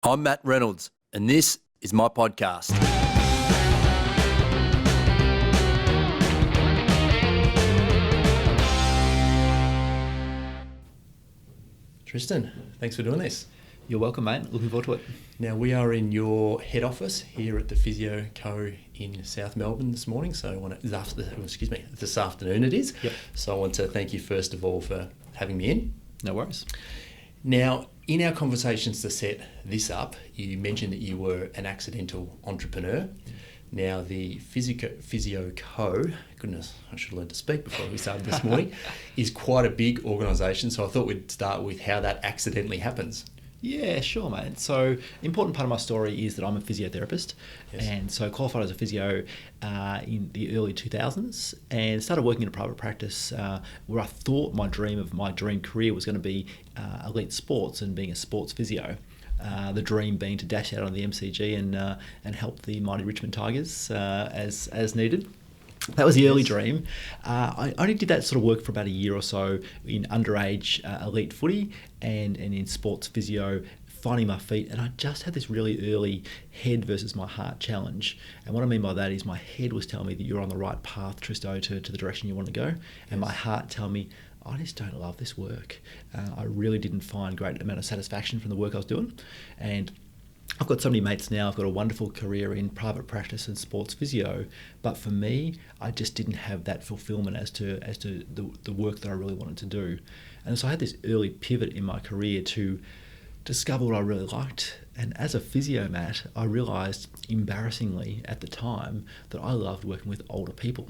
I'm Matt Reynolds, and this is my podcast. Tristan, thanks for doing this. You're welcome, mate. Looking forward to it. Now, we are in your head office here at the Physio Co in South Melbourne this morning. So I want to, this afternoon it is. Yep. So I want to thank you first of all for having me in. No worries. Now, in our conversations to set this up, you mentioned that you were an accidental entrepreneur. Now, the Physio Co, goodness, I should have learned to speak before we started this morning, is quite a big organisation. So I thought we'd start with how that accidentally happens. Yeah, sure, mate. So, important part of my story is that I'm a physiotherapist, Yes. and so qualified as a physio in the early 2000s, and started working in a private practice where I thought my dream career was going to be elite sports and being a sports physio. The dream being to dash out on the MCG and help the mighty Richmond Tigers as needed. That was the early dream. I only did that sort of work for about a year or so in underage elite footy and in sports physio, finding my feet. And I just had this really early head versus my heart challenge. And what I mean by that is my head was telling me that you're on the right path, Tristo, to the direction you want to go. And my heart telling me, I just don't love this work. I really didn't find great amount of satisfaction from the work I was doing. And I've got so many mates now. I've got a wonderful career in private practice and sports physio, but for me, I just didn't have that fulfillment as to the work that I really wanted to do. And so I had this early pivot in my career to discover what I really liked. And as a physio, Matt, I realised embarrassingly at the time that I loved working with older people.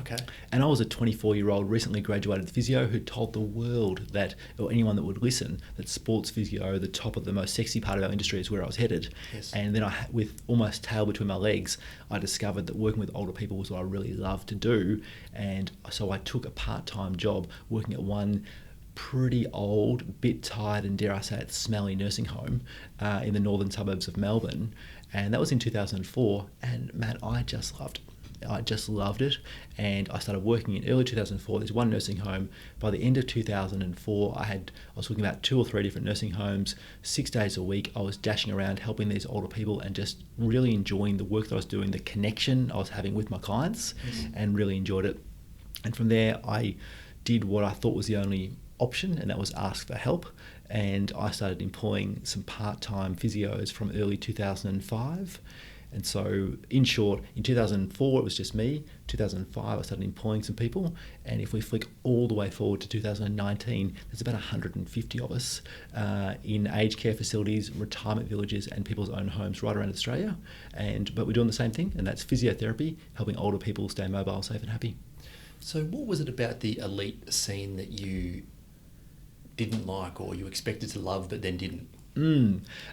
Okay. And I was a 24-year-old recently graduated physio who told the world that, or anyone that would listen, that sports physio, the top of the most sexy part of our industry, is where I was headed. Yes. And then with almost tail between my legs, I discovered that working with older people was what I really loved to do. And so I took a part-time job working at one pretty old, bit tired, and dare I say it, smelly nursing home in the northern suburbs of Melbourne. And that was in 2004. And Matt, I just loved it. I just loved it, and I started working in early 2004. There's one nursing home. By the end of 2004, I was looking about 2 or 3 different nursing homes, 6 days a week. I was dashing around helping these older people and just really enjoying the work that I was doing, the connection I was having with my clients, and really enjoyed it. And from there, I did what I thought was the only option, and that was ask for help. And I started employing some part-time physios from early 2005. And so, in short, in 2004, it was just me. 2005, I started employing some people. And if we flick all the way forward to 2019, there's about 150 of us in aged care facilities, retirement villages, and people's own homes right around Australia. But we're doing the same thing, and that's physiotherapy, helping older people stay mobile, safe, and happy. So what was it about the elite scene that you didn't like, or you expected to love but then didn't?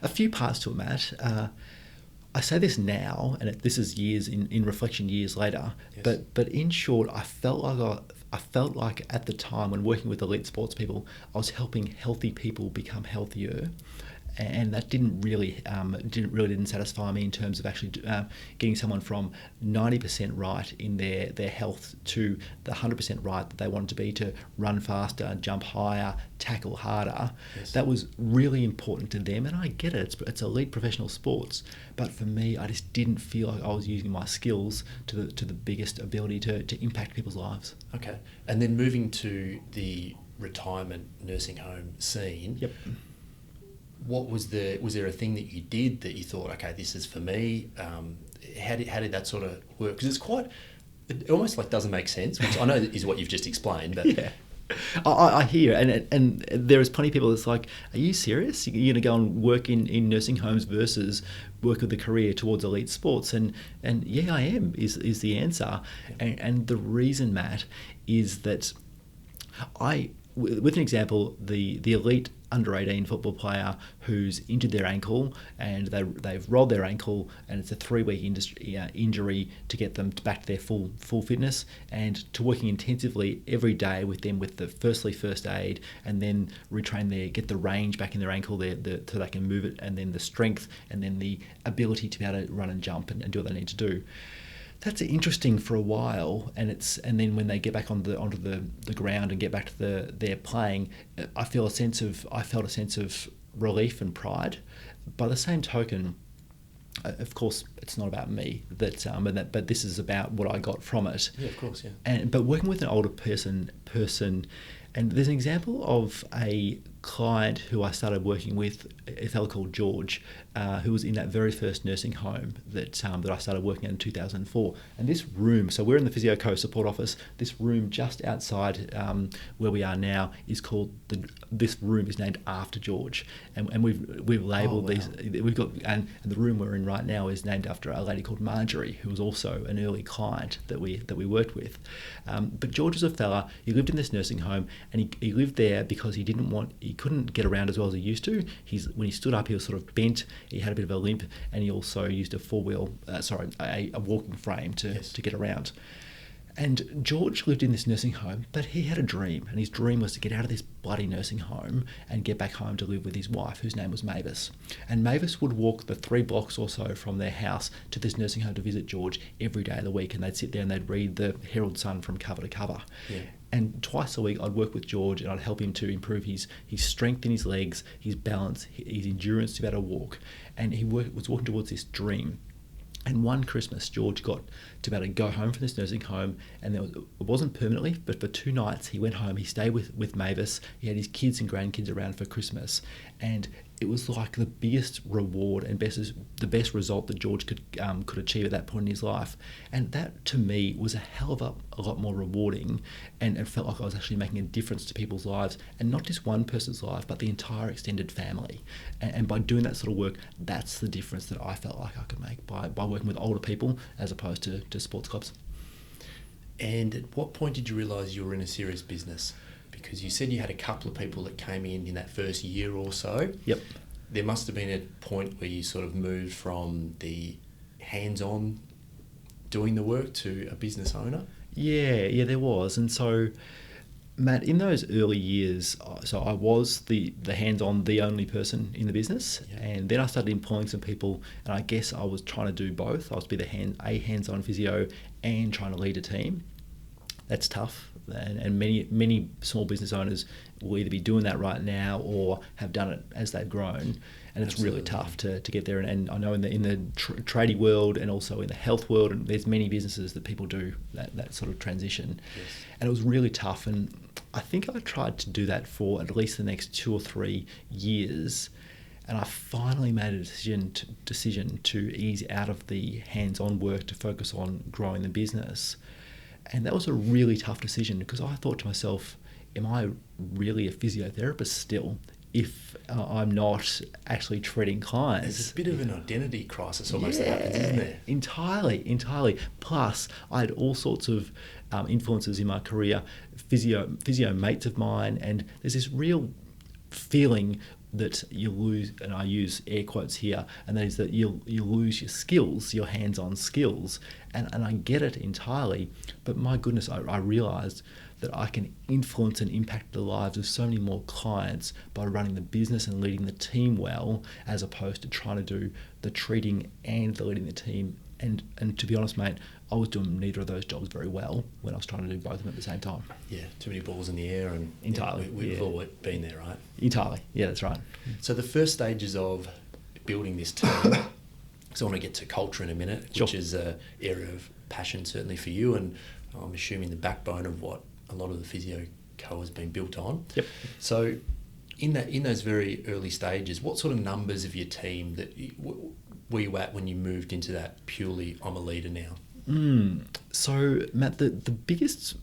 A few parts to it, Matt. I say this now, and this is years in reflection, years later. Yes. But in short, I felt like at the time when working with elite sports people, I was helping healthy people become healthier, and that didn't satisfy me in terms of actually getting someone from 90% right in their health to the 100% right that they wanted to be, to run faster, jump higher, tackle harder. Yes. That was really important to them, and I get it. It's elite professional sports, but for me, I just didn't feel like I was using my skills to the biggest ability to impact people's lives. Okay. And then moving to the retirement nursing home scene. Yep. Was there a thing that you did that you thought, okay, this is for me? How did that sort of work? Because it almost like doesn't make sense, which I know is what you've just explained. But yeah, I hear, and there is plenty of people that's like, are you serious? You're going to go and work in nursing homes versus work with a career towards elite sports? And yeah, I am is the answer. And the reason, Matt, is that with an example, the elite under 18 football player who's injured their ankle, and they've rolled their ankle, and it's a 3-week injury to get them back to their full fitness, and to working intensively every day with them with the first aid, and then get the range back in their ankle so they can move it, and then the strength, and then the ability to be able to run and jump and do what they need to do. That's interesting for a while, and then when they get back onto the ground and get back to their playing, I felt a sense of relief and pride. by the same token, of course, it's not about me, but this is about what I got from it. Yeah, of course, yeah. But working with an older person, and there's an example of a client who I started working with, a fellow called George, who was in that very first nursing home that I started working at in 2004. And this room, so we're in the Physio Co support office. This room just outside where we are now is called this room is named after George, and we've labelled these. We've got and the room we're in right now is named after a lady called Marjorie, who was also an early client that we worked with. But George was a fella. He lived in this nursing home, and he lived there because he couldn't get around as well as he used to. When he stood up, he was sort of bent. He had a bit of a limp, and he also used a a walking frame to get around. And George lived in this nursing home, but he had a dream, and his dream was to get out of this bloody nursing home and get back home to live with his wife, whose name was Mavis. And Mavis would walk the 3 blocks or so from their house to this nursing home to visit George every day of the week, and they'd sit there and they'd read the Herald Sun from cover to cover. Yeah. And twice a week, I'd work with George, and I'd help him to improve his strength in his legs, his balance, his endurance to be able to walk. And he was walking towards this dream. And one Christmas, George got to be able to go home from this nursing home, and it wasn't permanently, but for 2 nights he went home. He stayed with Mavis. He had his kids and grandkids around for Christmas, and it was like the biggest reward and the best result that George could achieve at that point in his life. And that, to me, was a hell of a lot more rewarding, and it felt like I was actually making a difference to people's lives, and not just one person's life, but the entire extended family. And by doing that sort of work, that's the difference that I felt like I could make by working with older people as opposed to sports clubs. And at what point did you realise you were in a serious business? Because you said you had a couple of people that came in that first year or so. Yep. There must have been a point where you sort of moved from the hands-on doing the work to a business owner. Yeah, there was. And so, Matt, in those early years, so I was the hands-on, the only person in the business, and then I started employing some people, and I guess I was trying to do both. I was to be a hands-on physio and trying to lead a team. That's tough, and many small business owners will either be doing that right now or have done it as they've grown, and it's really tough to get there. And I know in the tradie world and also in the health world, and there's many businesses that people do that sort of transition, and it was really tough. And I think I tried to do that for at least the next 2 or 3 years. And I finally made a decision to ease out of the hands-on work to focus on growing the business. And that was a really tough decision, because I thought to myself, am I really a physiotherapist still if I'm not actually treating clients? There's a bit of an identity crisis almost that happens, isn't there? Entirely. Plus, I had all sorts of influences in my career, physio mates of mine, and there's this real feeling that you lose, and I use air quotes here, and that is that you lose your skills, your hands-on skills, and I get it entirely, but my goodness, I realised that I can influence and impact the lives of so many more clients by running the business and leading the team well, as opposed to trying to do the treating and the leading the team. And to be honest, mate, I was doing neither of those jobs very well when I was trying to do both of them at the same time. Yeah, too many balls in the air, and entirely. We've all been there, right? Entirely, yeah, that's right. So the first stages of building this team, so I want to get to culture in a minute, which is an area of passion certainly for you, and I'm assuming the backbone of what a lot of the Physio Co has been built on. Yep. So in those very early stages, what sort of numbers of your team were you at when you moved into that purely I'm a leader now? So Matt, the biggest,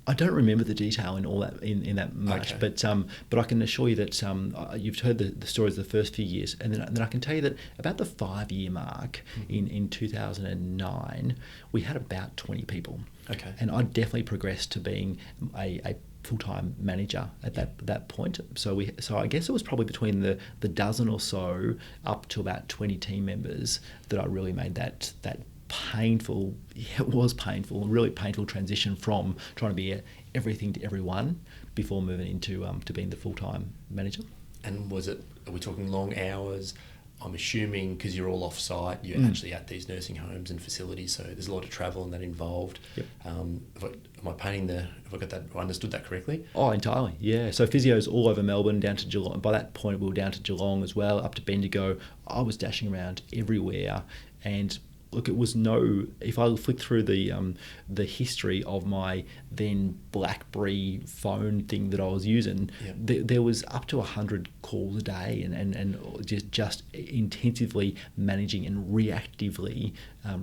I don't remember the detail in all that in that much, but I can assure you that you've heard the stories of the first few years, and then I can tell you that about the 5-year mark in 2009, we had about 20 people. Okay. And I definitely progressed to being a full-time manager at that point. So I guess it was probably between the dozen or so up to about 20 team members that I really made that painful, it was painful, a really painful transition from trying to be everything to everyone before moving into to being the full-time manager. And are we talking long hours, I'm assuming because you're all off-site, you're actually at these nursing homes and facilities, so there's a lot of travel and that involved. Yep. Am I painting have I got that, I understood that correctly? Oh, entirely, yeah. So physios all over Melbourne, down to Geelong. By that point, we were down to Geelong as well, up to Bendigo. I was dashing around everywhere, and look, it was if I flick through the history of my then BlackBerry phone thing that I was using, there was up to 100 calls a day, and just intensively managing and reactively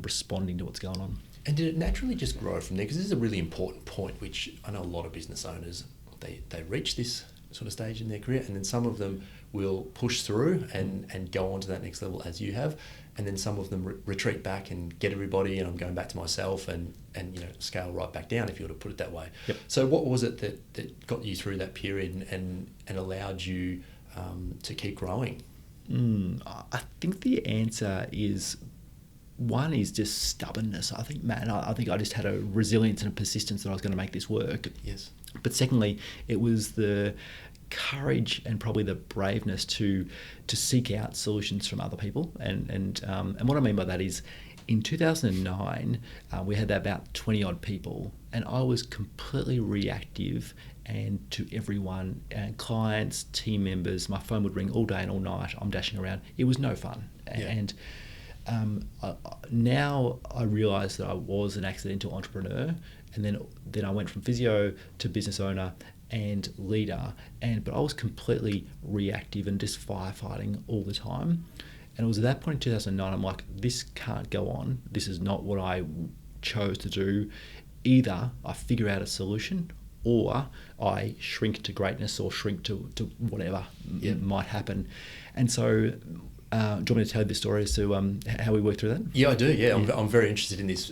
responding to what's going on. And did it naturally just grow from there? Because this is a really important point, which I know a lot of business owners, they reach this sort of stage in their career, and then some of them will push through and go on to that next level as you have, and then some of them retreat back and get everybody, and I'm going back to myself, and scale right back down, if you were to put it that way. Yep. So what was it that got you through that period and allowed you to keep growing? I think the answer is, one is just stubbornness. I think, Matt, I think I just had a resilience and a persistence that I was going to make this work. Yes. But secondly, it was the courage and probably the braveness to seek out solutions from other people. And what I mean by that is, in 2009, we had about 20 odd people, and I was completely reactive and to everyone, clients, team members. My phone would ring all day and all night. I'm dashing around. It was no fun. Yeah. And now I realise that I was an accidental entrepreneur, and then I went from physio to business owner and leader, but I was completely reactive and just firefighting all the time. And it was at that point in 2009, I'm like, this can't go on. This is not what I chose to do. Either I figure out a solution, or I shrink to greatness, or shrink to whatever might happen. And so, do you want me to tell you the story as to how we worked through that? Yeah, I do. Yeah, I'm very interested in this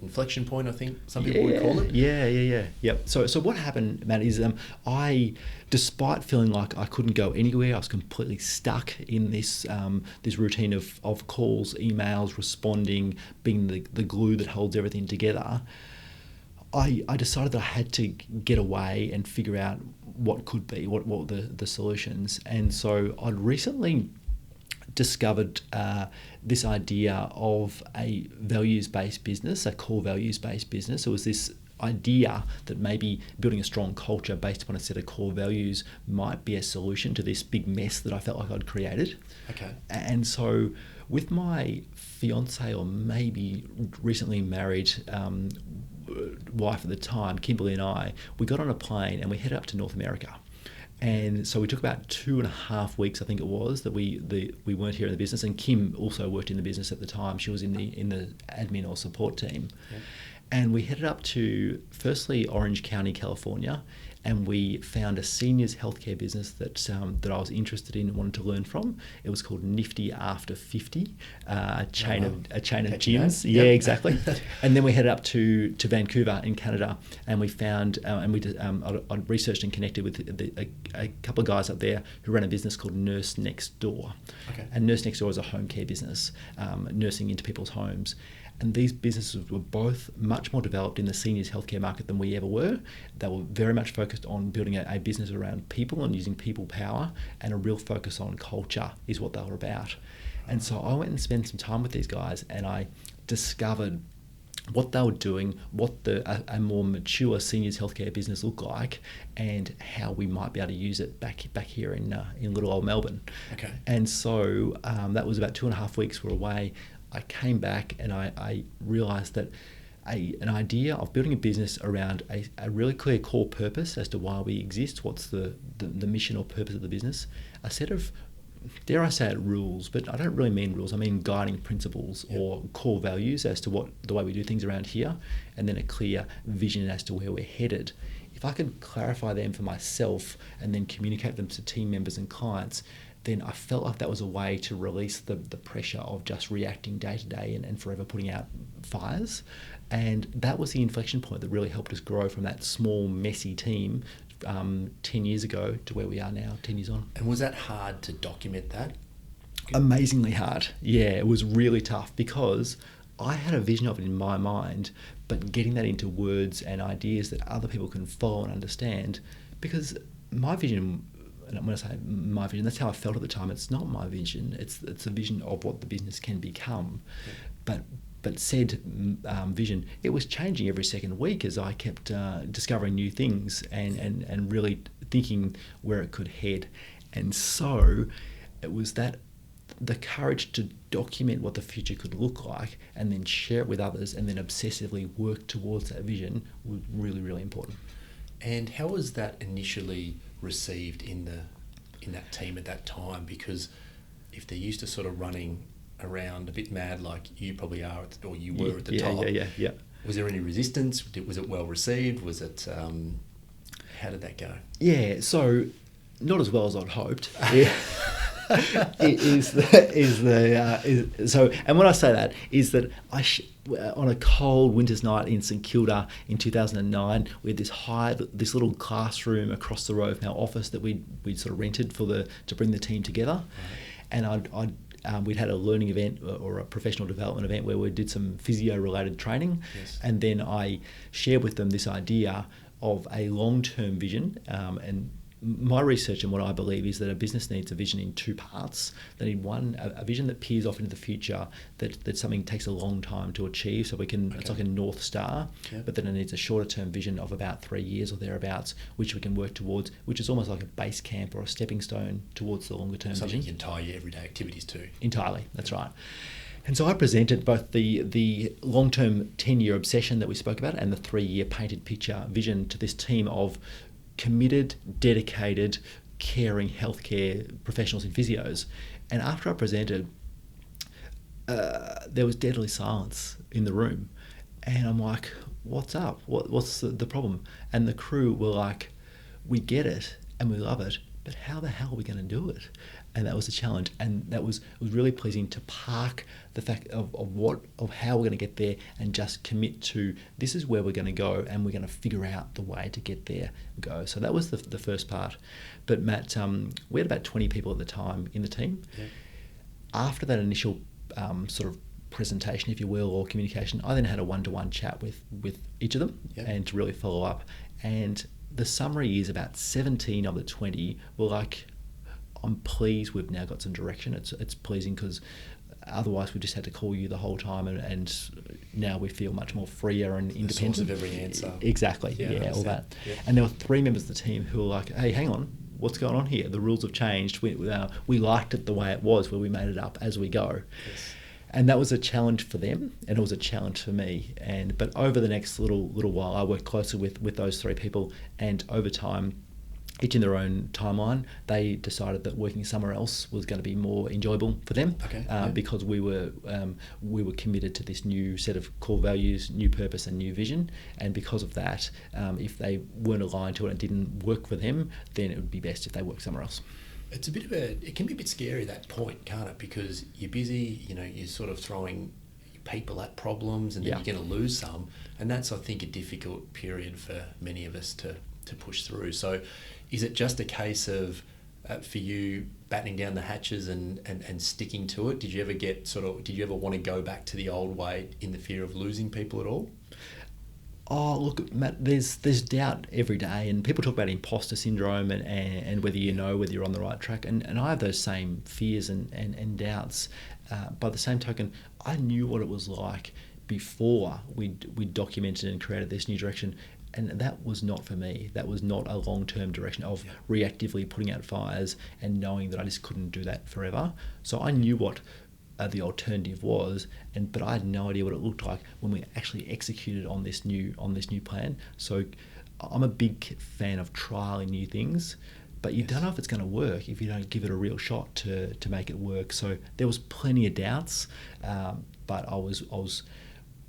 inflection point, I think some people would call it. Yep. So what happened, Matt, is I, despite feeling like I couldn't go anywhere, I was completely stuck in this routine of calls, emails, responding, being the glue that holds everything together. I decided that I had to get away and figure out what could be, what were the solutions. And so I'd recently discovered this idea of a values-based business, a core values-based business. It was this idea that maybe building a strong culture based upon a set of core values might be a solution to this big mess that I felt like I'd created. Okay. And so with my fiance, or maybe recently married wife at the time, Kimberly, and I, we got on a plane and we headed up to North America. And so we took about 2.5 weeks, I think it was, that we weren't here in the business. And Kim also worked in the business at the time. She was in the admin or support team. Yeah. And we headed up to, firstly, Orange County, California, and we found a seniors healthcare business that I was interested in and wanted to learn from. It was called Nifty After 50, a chain of gyms. Yeah, yep. Exactly. And then we headed up to Vancouver in Canada, and we found I researched and connected with a couple of guys up there who ran a business called Nurse Next Door. Okay. And Nurse Next Door is a home care business, nursing into people's homes. And these businesses were both much more developed in the seniors healthcare market than we ever were. They were very much focused on building a business around people and using people power, and a real focus on culture is what they were about. And so I went and spent some time with these guys, and I discovered what they were doing, what a more mature seniors healthcare business looked like, and how we might be able to use it back here in little old Melbourne. Okay. And so that was about 2.5 weeks we were away. I came back and I realised that an idea of building a business around a really clear core purpose as to why we exist, what's the mission or purpose of the business, a set of, dare I say it, rules, but I don't really mean rules, I mean guiding principles. Yep. Or core values as to the way we do things around here, and then a clear vision as to where we're headed. If I could clarify them for myself and then communicate them to team members and clients, then I felt like that was a way to release the pressure of just reacting day to day and forever putting out fires. And that was the inflection point that really helped us grow from that small, messy team 10 years ago to where we are now, 10 years on. And was that hard to document that? Amazingly hard. Yeah, it was really tough because I had a vision of it in my mind, but getting that into words and ideas that other people can follow and understand, because my vision and when I say my vision, that's how I felt at the time. It's not my vision. It's a vision of what the business can become. Yeah. But said vision, it was changing every second week as I kept discovering new things and really thinking where it could head. And so it was that the courage to document what the future could look like and then share it with others and then obsessively work towards that vision was really, really important. And how was that initially received in that team at that time? Because if they're used to sort of running around a bit mad like you probably are or you were at the top, was there any resistance? Was it well received? Was it how did that go? Yeah, so not as well as I'd hoped. So, and when I say that is that on a cold winter's night in St Kilda in 2009, we had this little classroom across the road from our office that we'd sort of rented to bring the team together, and we'd had a learning event or a professional development event where we did some physio related training, and then I shared with them this idea of a long-term vision, and my research and what I believe is that a business needs a vision in two parts. They need one, a vision that peers off into the future, that something takes a long time to achieve, so it's like a North Star, but then it needs a shorter term vision of about 3 years or thereabouts, which we can work towards, which is almost like a base camp or a stepping stone towards the longer term Something vision. you can tie your everyday activities to. Entirely, that's right. And so I presented both the long-term 10-year obsession that we spoke about and the 3-year painted picture vision to this team of committed, dedicated, caring healthcare professionals and physios. And after I presented, there was deadly silence in the room. And I'm like, what's up? What's the problem? And the crew were like, we get it and we love it, but how the hell are we going to do it? And that was the challenge, and it was really pleasing to park the fact of how we're going to get there and just commit to this is where we're going to go, and we're going to figure out the way to get there and go. So that was the first part. But Matt, we had about 20 people at the time in the team. Yeah. After that initial sort of presentation, if you will, or communication, I then had a one-to-one chat with each of them, and to really follow up. And the summary is about 17 of the 20 were like, I'm pleased we've now got some direction. It's pleasing because otherwise we just had to call you the whole time, and now we feel much more freer and independent. The source of every answer. Exactly, all that. Yeah. And there were 3 members of the team who were like, hey, hang on, what's going on here? The rules have changed. We liked it the way it was, where we made it up as we go. Yes. And that was a challenge for them, and it was a challenge for me. But over the next little while, I worked closer with those 3 people, and over time, each in their own timeline, they decided that working somewhere else was going to be more enjoyable for them, because we were committed to this new set of core values, new purpose and new vision. And because of that, if they weren't aligned to it and didn't work for them, then it would be best if they worked somewhere else. It's it can be a bit scary at that point, can't it? Because you're busy, you're sort of throwing people at problems, and then you're going to lose some. And that's, I think, a difficult period for many of us to push through. So is it just a case of, for you, battening down the hatches and sticking to it? Did you ever want to go back to the old way in the fear of losing people at all? Oh, look, Matt, there's doubt every day, and people talk about imposter syndrome and whether whether you're on the right track. And I have those same fears and doubts. By the same token, I knew what it was like before we documented and created this new direction. And that was not for me. That was not a long-term direction of reactively putting out fires and knowing that I just couldn't do that forever. So I knew what the alternative was, but I had no idea what it looked like when we actually executed on this new plan. So I'm a big fan of trialing new things, but you don't know if it's going to work if you don't give it a real shot to make it work. So there was plenty of doubts, but I was.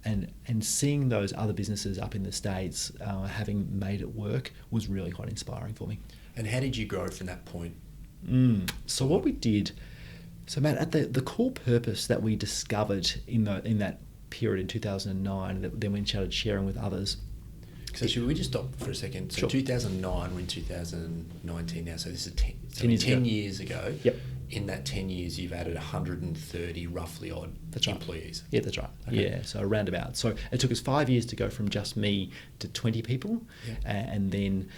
And seeing those other businesses up in the States having made it work was really quite inspiring for me. And how did you grow from that point? So what we did, Matt, at the core purpose that we discovered in that period in 2009, that then we started sharing with others. So should we just stop for a second? So sure. 2009, we're in 2019 now, so this is 10 years ago. Yep. In that 10 years, you've added 130 roughly odd employees. Yeah, that's right. Okay. Yeah, so around about. So it took us 5 years to go from just me to 20 people. Yeah. And then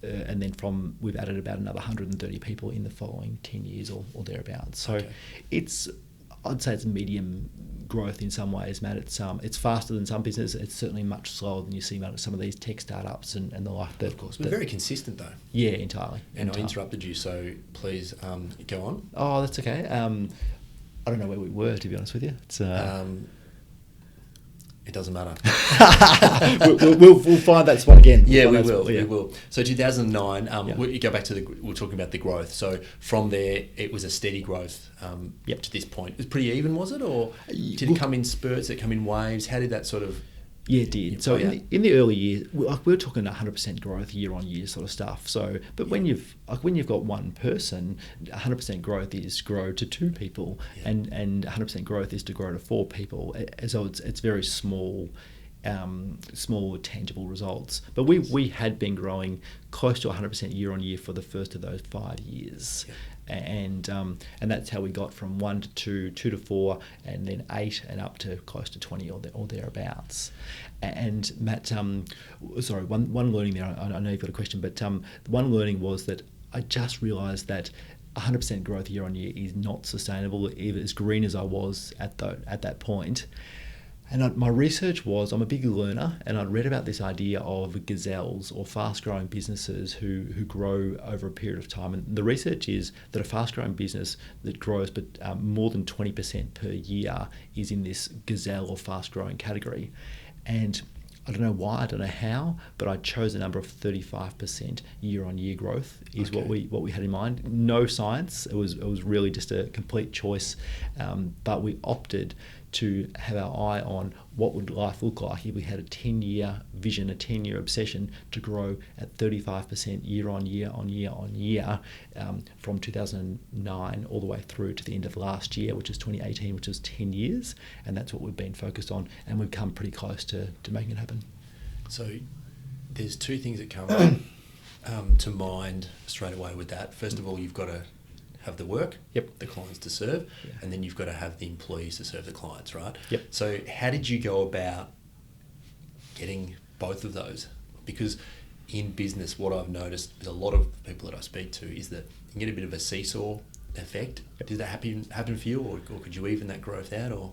and then we've added about another 130 people in the following 10 years or thereabouts. So I'd say it's medium growth in some ways, Matt. It's faster than some businesses. It's certainly much slower than you see some of these tech startups and the like. Of course, we're very consistent though. Yeah, entirely. And I interrupted you, so please go on. Oh, that's okay. I don't know where we were, to be honest with you. It's it doesn't matter. we'll find that spot again. We will. So 2009, we go back to we're talking about the growth. So from there, it was a steady growth to this point. It was pretty even, was it? Or did it come in spurts? Did it come in waves? How did that sort of... Yeah, it did. So in the early years, we were talking 100% growth year on year sort of stuff. So, but when you've got one person, 100% growth is grow to 2 people, and 100% growth is to grow to 4 people. So it's very small tangible results. But we had been growing close to 100% year on year for the first of those 5 years. Yeah. And that's how we got from 1 to 2, 2 to 4, and then 8, and up to close to 20 or thereabouts. And Matt, sorry, one learning there. I know you've got a question, but one learning was that I just realised that 100% growth year on year is not sustainable, even as green as I was at that point. And my research was, I'm a big learner, and I'd read about this idea of gazelles, or fast-growing businesses who grow over a period of time. And the research is that a fast-growing business that grows but more than 20% per year is in this gazelle or fast-growing category. And I don't know why, I don't know how, but I chose a number of 35% year-on-year growth is what we had in mind. No science. It was really just a complete choice, but we opted to have our eye on what would life look like if we had a 10-year vision, a 10-year obsession to grow at 35% year on year from 2009 all the way through to the end of last year, which is 2018, which is 10 years, and that's what we've been focused on, and we've come pretty close to making it happen. So there's 2 things that come to mind straight away with that. First of all, you've got to have the work, the clients to serve, and then you've got to have the employees to serve the clients, right? So how did you go about getting both of those? Because in business, what I've noticed with a lot of people that I speak to is that you get a bit of a seesaw effect. Did that happen for you, or could you even that growth out? Or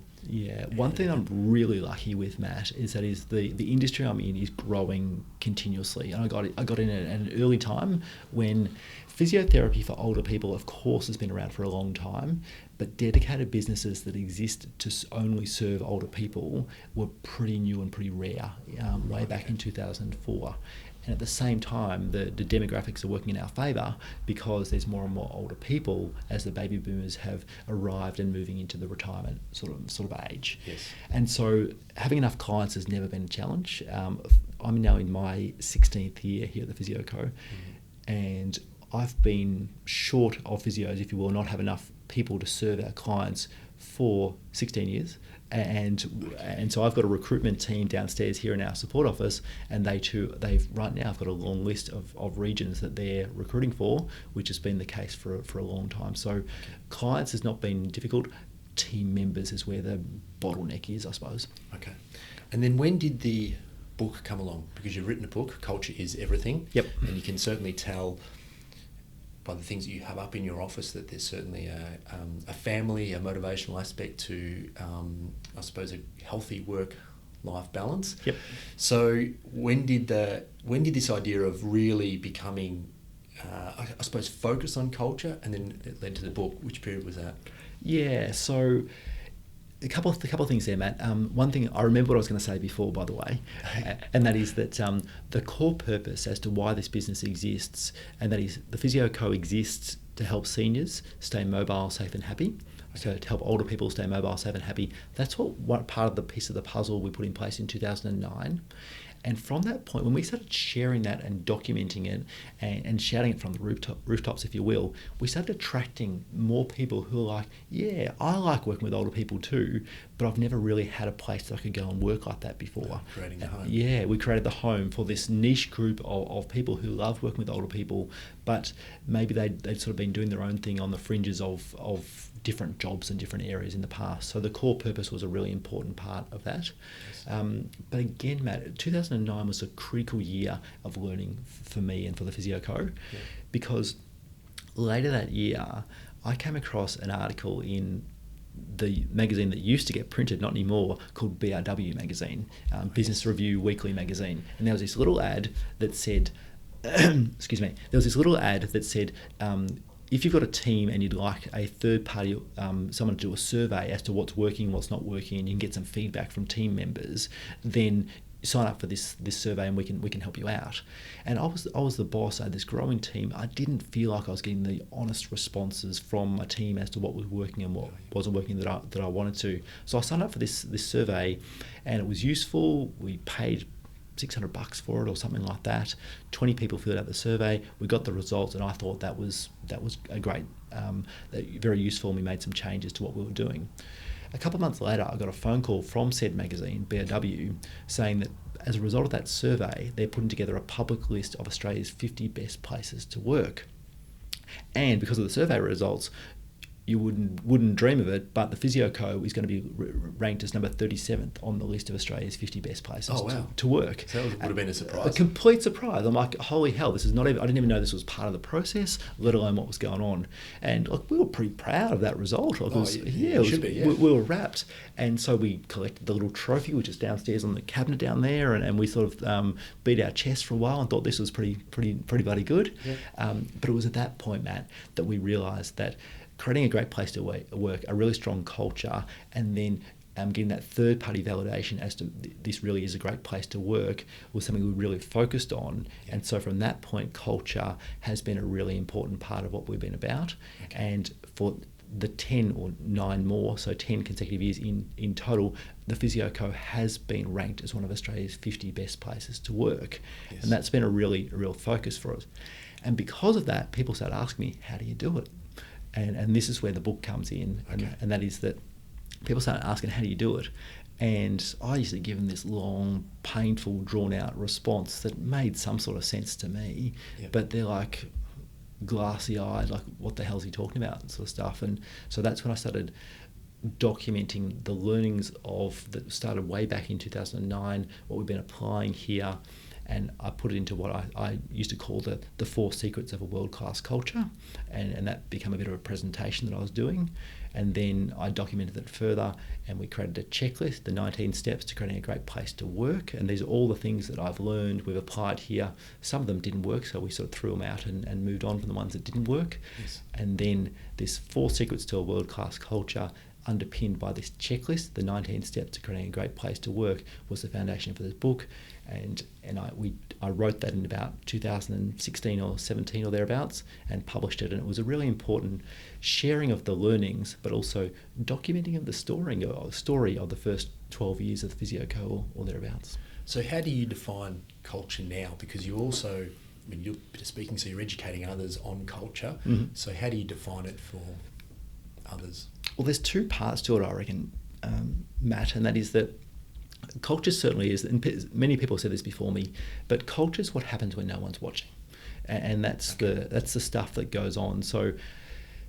one thing I'm really lucky with, Matt, is the industry I'm in is growing continuously, and I got in at an early time when physiotherapy for older people, of course, has been around for a long time, but dedicated businesses that exist to only serve older people were pretty new and pretty rare way back in 2004. And at the same time, the demographics are working in our favour because there's more and more older people as the baby boomers have arrived and moving into the retirement sort of age. Yes. And so having enough clients has never been a challenge. I'm now in my 16th year here at the Physio Co, and I've been short of physios, if you will, not have enough people to serve our clients for 16 years. And so I've got a recruitment team downstairs here in our support office, and they've right now got a long list of regions that they're recruiting for, which has been the case for a long time. So clients has not been difficult. Team members is where the bottleneck is, I suppose. Okay. And then when did the book come along? Because you've written a book, Culture is Everything. Yep. And you can certainly tell by the things that you have up in your office that there's certainly a family, a motivational aspect to, I suppose, a healthy work-life balance. Yep. So when did this idea of really becoming, I suppose, focus on culture, and then it led to the book? Which period was that? Yeah, so a couple of things there, Matt. One thing, I remember what I was going to say before, by the way, and that is that the core purpose as to why this business exists, and that is the Physio Co exists to help seniors stay mobile, safe and happy. So to help older people stay mobile, safe and happy. That's what part of the piece of the puzzle we put in place in 2009. And from that point, when we started sharing that and documenting it and shouting it from the rooftops, if you will, we started attracting more people who are like, yeah, I like working with older people too, but I've never really had a place that I could go and work like that before. Creating the home. Yeah, we created the home for this niche group of people who love working with older people, but maybe they'd sort of been doing their own thing on the fringes of different jobs and different areas in the past. So the core purpose was a really important part of that. But again, Matt, 2009 was a critical year of learning for me and for the Physio Co, because later that year, I came across an article in the magazine that used to get printed, not anymore, called BRW magazine, Business Review Weekly magazine. And there was this little ad that said, excuse me, if you've got a team and you'd like a third party, someone to do a survey as to what's working, what's not working, and you can get some feedback from team members, then sign up for this survey and we can help you out. And I was the boss. I had this growing team. I didn't feel like I was getting the honest responses from my team as to what was working and what wasn't working that I wanted to. So I signed up for this survey, and it was useful. We paid $600 for it or something like that. 20 people filled out the survey. We got the results, and I thought that was a great, very useful. And we made some changes to what we were doing. A couple of months later, I got a phone call from said magazine, BRW, saying that as a result of that survey, they're putting together a public list of Australia's 50 best places to work. And because of the survey results, you wouldn't dream of it, but the Physio Co is going to be ranked as number 37th on the list of Australia's 50 best places to work. So that would have been a surprise. A complete surprise. I'm like, holy hell, this is not even, I didn't even know this was part of the process, let alone what was going on. And like, we were pretty proud of that result. Like, we were wrapped. And so we collected the little trophy, which is downstairs on the cabinet down there, and we sort of beat our chest for a while and thought this was pretty bloody good. Yeah. But it was at that point, Matt, that we realised that creating a great place to work, a really strong culture, and then getting that third-party validation as to this really is a great place to work was something we really focused on. Yeah. And so from that point, culture has been a really important part of what we've been about. Okay. And for the 10 or 9 more, so 10 consecutive years in total, the Physio Co has been ranked as one of Australia's 50 best places to work. Yes. And that's been a real focus for us. And because of that, people start asking me, how do you do it? And this is where the book comes in, and that is that people start asking, how do you do it? And I usually give them this long, painful, drawn-out response that made some sort of sense to me, but they're like glassy-eyed, like, what the hell is he talking about, sort of stuff. And so that's when I started documenting the learnings that started way back in 2009, what we've been applying here, and I put it into what I used to call the 4 secrets of a world-class culture, and that became a bit of a presentation that I was doing. And then I documented it further, and we created a checklist, the 19 steps to creating a great place to work. And these are all the things that I've learned, we've applied here. Some of them didn't work, so we sort of threw them out and moved on from the ones that didn't work. Yes. And then this 4 secrets to a world-class culture, underpinned by this checklist, the 19 steps to creating a great place to work, was the foundation for this book. And I wrote that in about 2016 or 17 or thereabouts, and published it. And it was a really important sharing of the learnings, but also documenting of the story of the first 12 years of the Physio Co or thereabouts. So how do you define culture now? Because you also, you're speaking, so you're educating others on culture. Mm-hmm. So how do you define it for others? Well, there's 2 parts to it, I reckon, Matt, and that is that culture certainly is, and many people have said this before me, but culture is what happens when no one's watching, and that's the stuff that goes on. So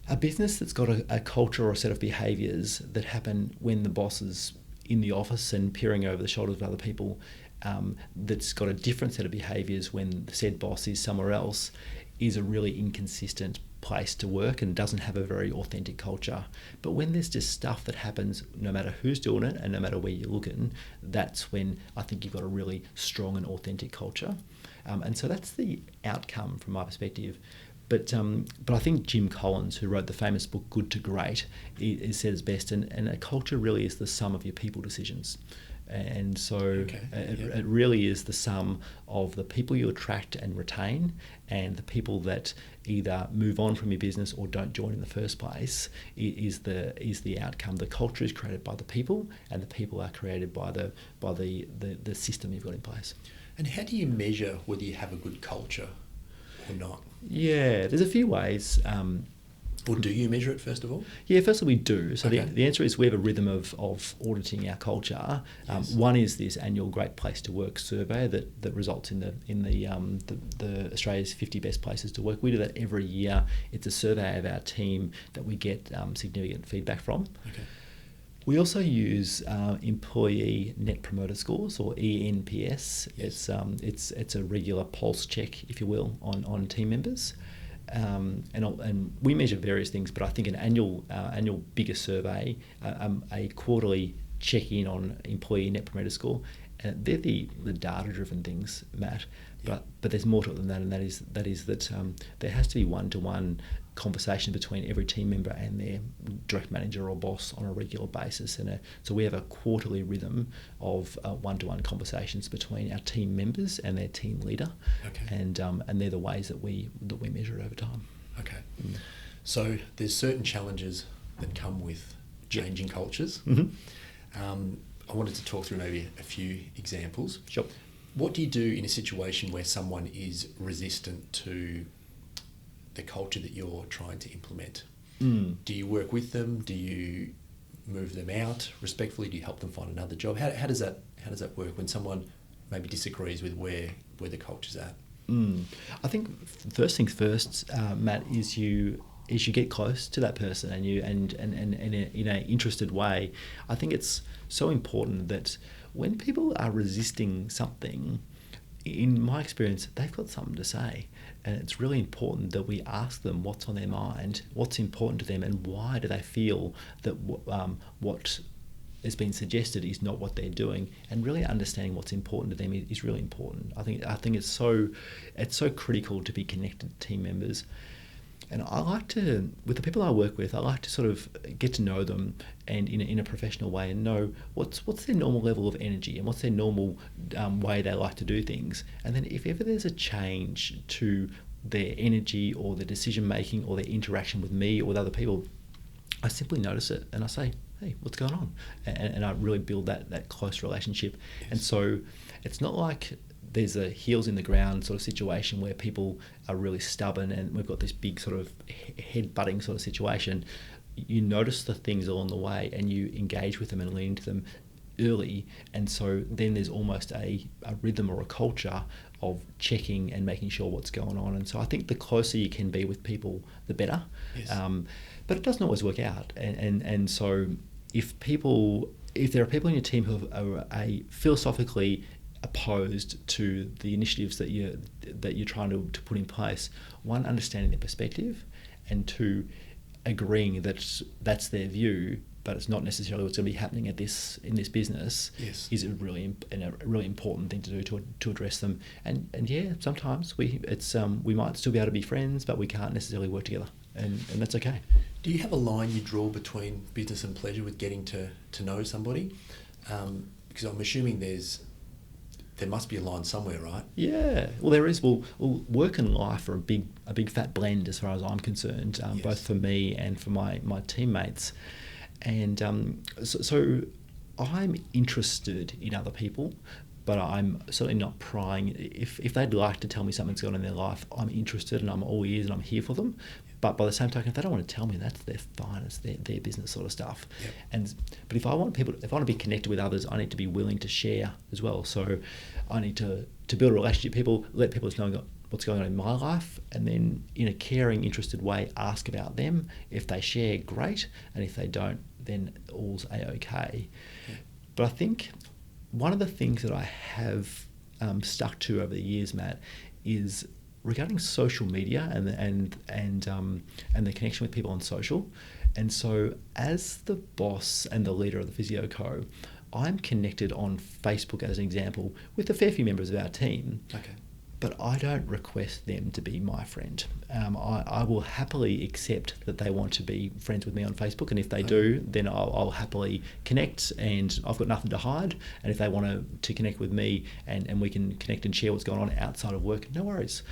a business that's got a culture or a set of behaviours that happen when the boss is in the office and peering over the shoulders of other people, that's got a different set of behaviours when the said boss is somewhere else, is a really inconsistent place to work and doesn't have a very authentic culture. But when there's just stuff that happens no matter who's doing it and no matter where you're looking, that's when I think you've got a really strong and authentic culture. And so that's the outcome from my perspective. But I think Jim Collins, who wrote the famous book Good to Great, is said as best, and a culture really is the sum of your people decisions. And so it really is the sum of the people you attract and retain, and the people that either move on from your business or don't join in the first place is the outcome. The culture is created by the people, and the people are created by the system you've got in place. And how do you measure whether you have a good culture or not? Yeah, there's a few ways. Or do you measure it first of all? Yeah, firstly we do. So Okay. the answer is we have a rhythm of auditing our culture. Yes. One is this annual Great Place to Work survey that results in the Australia's 50 best places to work. We do that every year. It's a survey of our team that we get significant feedback from. Okay. We also use employee net promoter scores, or ENPS. Yes. It's a regular pulse check, if you will, on team members. And we measure various things, but I think an annual bigger survey, a quarterly check-in on employee net promoter score, they're the data-driven things, Matt. Yeah. But there's more to it than that, and that is that there has to be one-to-one conversation between every team member and their direct manager or boss on a regular basis, and so we have a quarterly rhythm of one-to-one conversations between our team members and their team leader. Okay. And they're the ways that we measure it over time. Okay. So there's certain challenges that come with changing cultures. Mm-hmm. I wanted to talk through maybe a few examples. Sure. What do you do in a situation where someone is resistant to the culture that you're trying to implement? Do you work with them? Do you move them out respectfully? Do you help them find another job? How does that work when someone maybe disagrees with where the culture's at? I think first things first, Matt, is you get close to that person and in an interested way. I think it's so important that when people are resisting something, in my experience, they've got something to say. And it's really important that we ask them what's on their mind, what's important to them, and why do they feel that what has been suggested is not what they're doing. And really understanding what's important to them is really important. I think it's so critical to be connected to team members. And I like to, with the people I work with, I like to sort of get to know them and in a professional way and know what's their normal level of energy and what's their normal way they like to do things. And then if ever there's a change to their energy or their decision making or their interaction with me or with other people, I simply notice it and I say, hey, what's going on? And I really build that close relationship. Yes. And so it's not like there's a heels in the ground sort of situation where people are really stubborn and we've got this big sort of head-butting sort of situation. You notice the things along the way and you engage with them and lean into them early, and so then there's almost a rhythm or a culture of checking and making sure what's going on. And so I think the closer you can be with people, the better. Yes. But it doesn't always work out, and so if there are people in your team who are philosophically opposed to the initiatives that you're trying to put in place, one, understanding their perspective, and two, agreeing that that's their view, but it's not necessarily what's going to be happening in this business. Yes. Is a really important thing to do to address them. And yeah, sometimes we might still be able to be friends, but we can't necessarily work together, and that's okay. Do you have a line you draw between business and pleasure with getting to know somebody? Because I'm assuming there must be a line somewhere, right? Yeah, well there is. Well, work and life are a big fat blend as far as I'm concerned, Yes. both for me and for my teammates. And so I'm interested in other people, but I'm certainly not prying. If they'd like to tell me something's going on in their life, I'm interested and I'm all ears and I'm here for them. But by the same token, if they don't want to tell me, that's their fine. It's their business sort of stuff. Yep. But if I want to be connected with others, I need to be willing to share as well. So I need to build a relationship. Let people know what's going on in my life, and then in a caring, interested way, ask about them. If they share, great, and if they don't, then all's a-okay. Yeah. But I think one of the things that I have stuck to over the years, Matt, is regarding social media and the connection with people on social. And so as the boss and the leader of the Physio Co, I'm connected on Facebook, as an example, with a fair few members of our team. Okay. But I don't request them to be my friend. I will happily accept that they want to be friends with me on Facebook, and if they do, then I'll happily connect, and I've got nothing to hide. And if they want to connect with me and we can connect and share what's going on outside of work, no worries.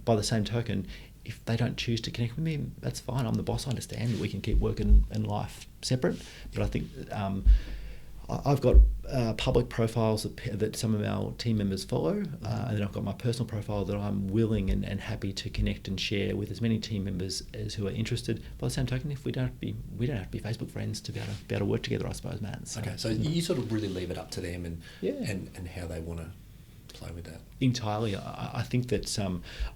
By the same token, if they don't choose to connect with me, that's fine. I'm the boss. I understand that we can keep work and life separate. But I think I've got public profiles that some of our team members follow, and then I've got my personal profile that I'm willing and happy to connect and share with as many team members as who are interested. By the same token, if we don't have to be Facebook friends to be able to work together, I suppose, Matt. So, okay, so you sort of really leave it up to them and how they want to play with that. Entirely. I think that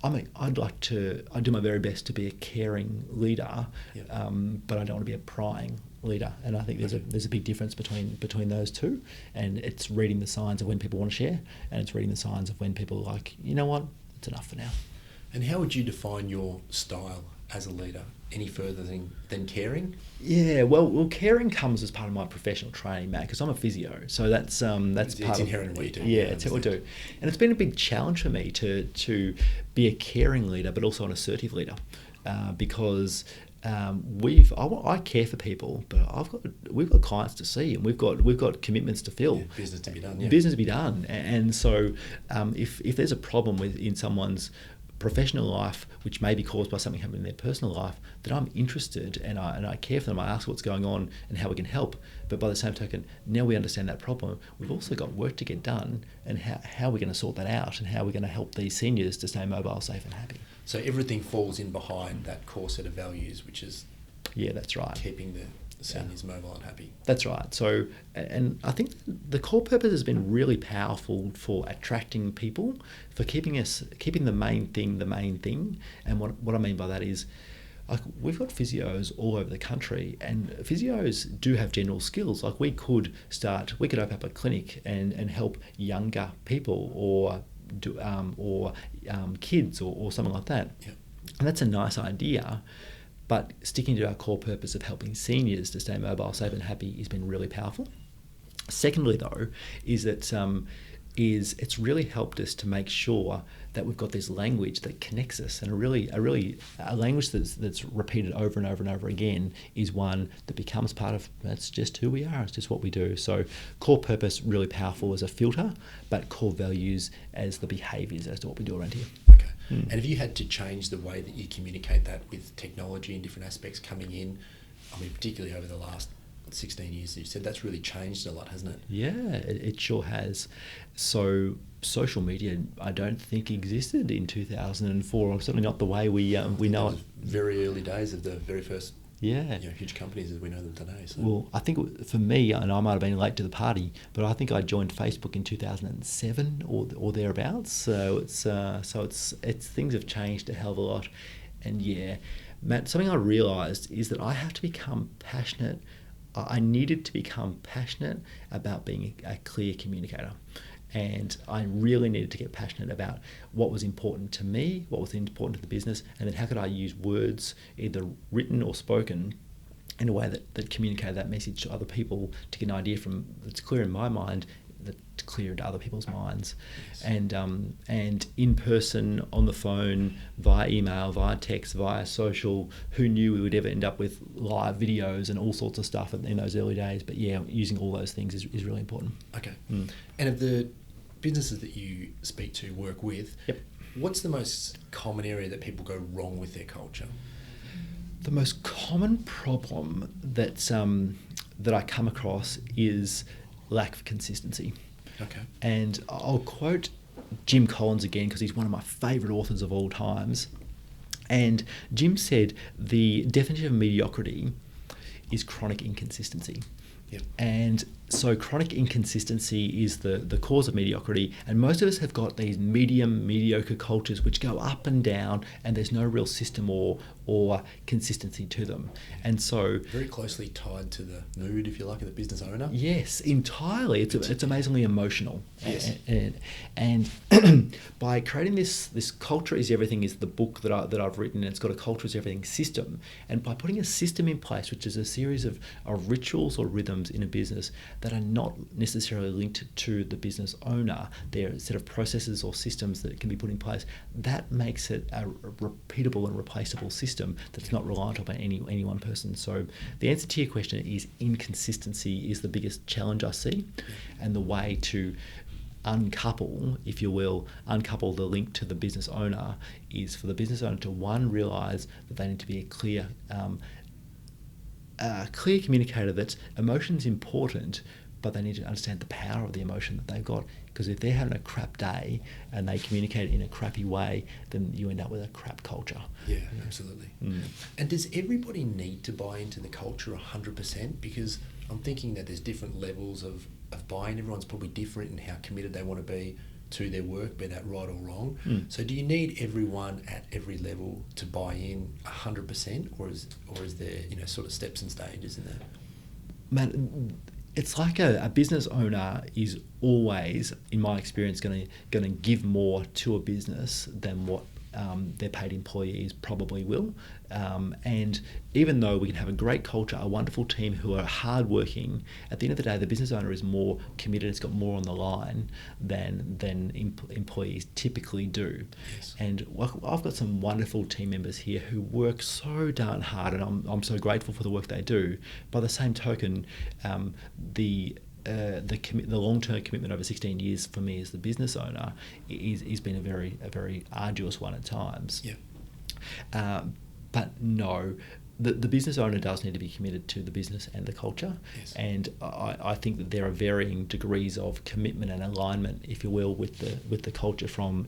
I do my very best to be a caring leader, but I don't want to be a prying leader, and I think there's a big difference between those two, and it's reading the signs of when people want to share, and it's reading the signs of when people are like, you know what, it's enough for now. And how would you define your style as a leader? Any further than caring? Yeah, well, caring comes as part of my professional training, Matt, because I'm a physio, so that's it's inherent in what you do. Yeah, it's what we do, and it's been a big challenge for me to be a caring leader, but also an assertive leader, because I care for people, but we've got clients to see, and we've got commitments to fill, business to be done. Business to be done, and so if there's a problem in someone's professional life, which may be caused by something happening in their personal life, that I'm interested and I care for them. I ask what's going on and how we can help. But by the same token, now we understand that problem, we've also got work to get done, and how we're going to sort that out, and how we're going to help these seniors to stay mobile, safe and happy. So everything falls in behind that core set of values, which is that's right, keeping the seniors mobile and happy. That's right. So, and I think the core purpose has been really powerful for attracting people, for keeping the main thing. And what I mean by that is, like, we've got physios all over the country, and physios do have general skills. Like, we could open up a clinic and help younger people or kids or something like that. Yep. And that's a nice idea. But sticking to our core purpose of helping seniors to stay mobile, safe and happy has been really powerful. Secondly, though, is that it's really helped us to make sure that we've got this language that connects us, and a language that's repeated over and over and over again is one that becomes part of, that's just who we are, it's just what we do. So core purpose, really powerful as a filter, but core values as the behaviours as to what we do around here. Okay. And have you had to change the way that you communicate that with technology and different aspects coming in? I mean, particularly over the last 16 years, you said that's really changed a lot, hasn't it? Yeah, it sure has. So social media, I don't think existed in 2004, or certainly not the way we know it. Very early days of the very first huge companies as we know them today. So. Well, I think for me, and I might have been late to the party, but I think I joined Facebook in 2007 or thereabouts. So it's things have changed a hell of a lot. And Matt, something I realised is that I have to become passionate. I needed to become passionate about being a clear communicator. And I really needed to get passionate about what was important to me, what was important to the business, and then how could I use words, either written or spoken, in a way that communicated that message to other people, to get an idea that's clear in my mind, that's clear into other people's minds. Yes. And in person, on the phone, via email, via text, via social, who knew we would ever end up with live videos and all sorts of stuff in those early days. But using all those things is really important. Okay. And of the businesses that you speak to, work with, what's the most common area that people go wrong with their culture? The most common problem that I come across is lack of consistency. Okay. And I'll quote Jim Collins again, because he's one of my favourite authors of all times. And Jim said the definition of mediocrity is chronic inconsistency. Yep. And so chronic inconsistency is the cause of mediocrity, and most of us have got these mediocre cultures which go up and down, and there's no real system or consistency to them. And so very closely tied to the mood, if you like, of the business owner. Yes, entirely. It's amazingly emotional. Yes. And by creating this Culture is Everything is the book that I've written, and it's got a Culture is Everything system. And by putting a system in place, which is a series of rituals or rhythms in a business that are not necessarily linked to the business owner, they're a set of processes or systems that can be put in place, that makes it a repeatable and replaceable system that's not reliant upon any one person. So the answer to your question is inconsistency is the biggest challenge I see, and the way to uncouple, if you will, the link to the business owner is for the business owner to, one, realise that they need to be a clear communicator, that emotion's important, but they need to understand the power of the emotion that they've got. Because if they're having a crap day and they communicate in a crappy way, then you end up with a crap culture. Yeah, absolutely. And does everybody need to buy into the culture 100%? Because I'm thinking that there's different levels of buy-in. Everyone's probably different in how committed they want to be to their work, be that right or wrong. So do you need everyone at every level to buy in 100%, or is there, you know, sort of steps and stages in that? Man, it's like a business owner is always, in my experience, going to give more to a business than what their paid employees probably will. And even though we can have a great culture, a wonderful team who are hardworking, at the end of the day, the business owner is more committed, it's got more on the line than employees typically do. Yes. And I've got some wonderful team members here who work so darn hard, and I'm so grateful for the work they do. By the same token, the long-term commitment over 16 years for me as the business owner is been a very arduous one at times. Yeah. But no, the business owner does need to be committed to the business and the culture. Yes. And I think that there are varying degrees of commitment and alignment, if you will, with the culture from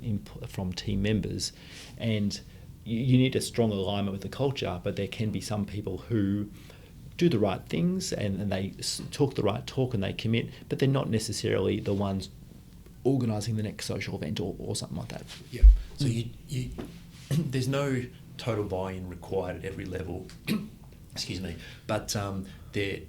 team members. And you need a strong alignment with the culture, but there can be some people who do the right things and they talk the right talk and they commit, but they're not necessarily the ones organising the next social event or something like that. Yeah. So you there's no total buy-in required at every level. Excuse me. But there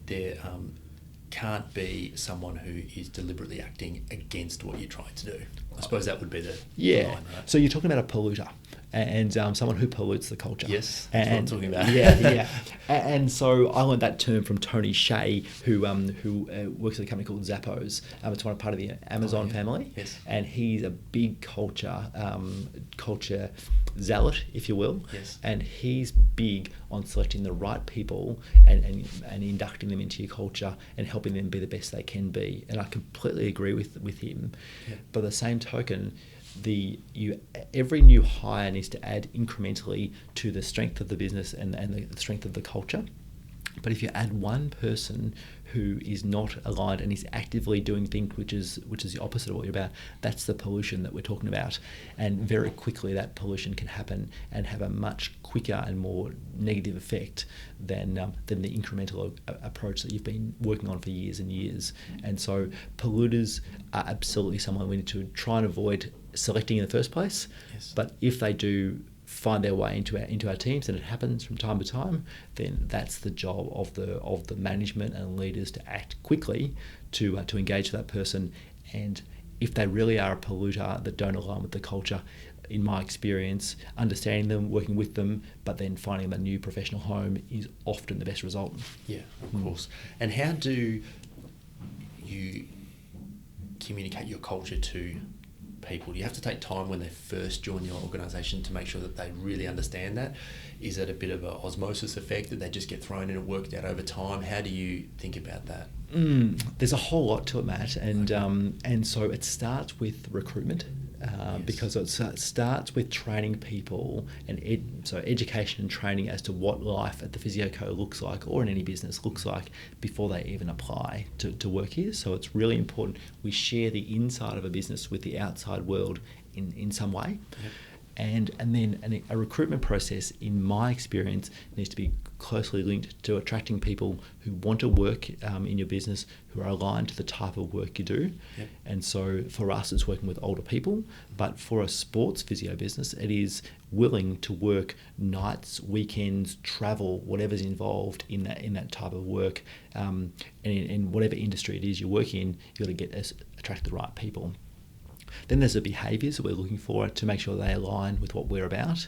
can't be someone who is deliberately acting against what you're trying to do. I suppose that would be the line, right? So you're talking about a polluter and someone who pollutes the culture. Yes, that's what I'm talking about. Yeah. And so I learned that term from Tony Shea, who works at a company called Zappos. It's part of the Amazon family. Yes. And he's a big culture zealot, if you will. Yes. And he's big on selecting the right people and inducting them into your culture and helping them be the best they can be. And I completely agree with him. Yeah. By the same token, every new hire needs to add incrementally to the strength of the business and the strength of the culture. But if you add one person who is not aligned and is actively doing things which is the opposite of what you're about, that's the pollution that we're talking about. And very quickly that pollution can happen and have a much quicker and more negative effect than the incremental approach that you've been working on for years and years. And so polluters are absolutely someone we need to try and avoid selecting in the first place. Yes. But if they do find their way into our teams, and it happens from time to time, then that's the job of the management and leaders to act quickly to engage that person. And if they really are a polluter that don't align with the culture, in my experience, understanding them, working with them, but then finding them a new professional home is often the best result. Yeah, of course. And how do you communicate your culture to people? Do you have to take time when they first join your organisation to make sure that they really understand that? Is it a bit of an osmosis effect that they just get thrown in and worked out over time? How do you think about that? There's a whole lot to it, Matt, and so it starts with recruitment. Yes. Because it starts with training people and so education and training as to what life at the Physio Co looks like, or in any business looks like, before they even apply to work here. So it's really important we share the inside of a business with the outside world in some way. Yep. And then a recruitment process, in my experience, needs to be closely linked to attracting people who want to work in your business, who are aligned to the type of work you do. Yep. And so for us, it's working with older people, but for a sports physio business, it is willing to work nights, weekends, travel, whatever's involved in that type of work. And in whatever industry it is you work in, you've got to attract the right people. Then there's the behaviours that we're looking for to make sure they align with what we're about.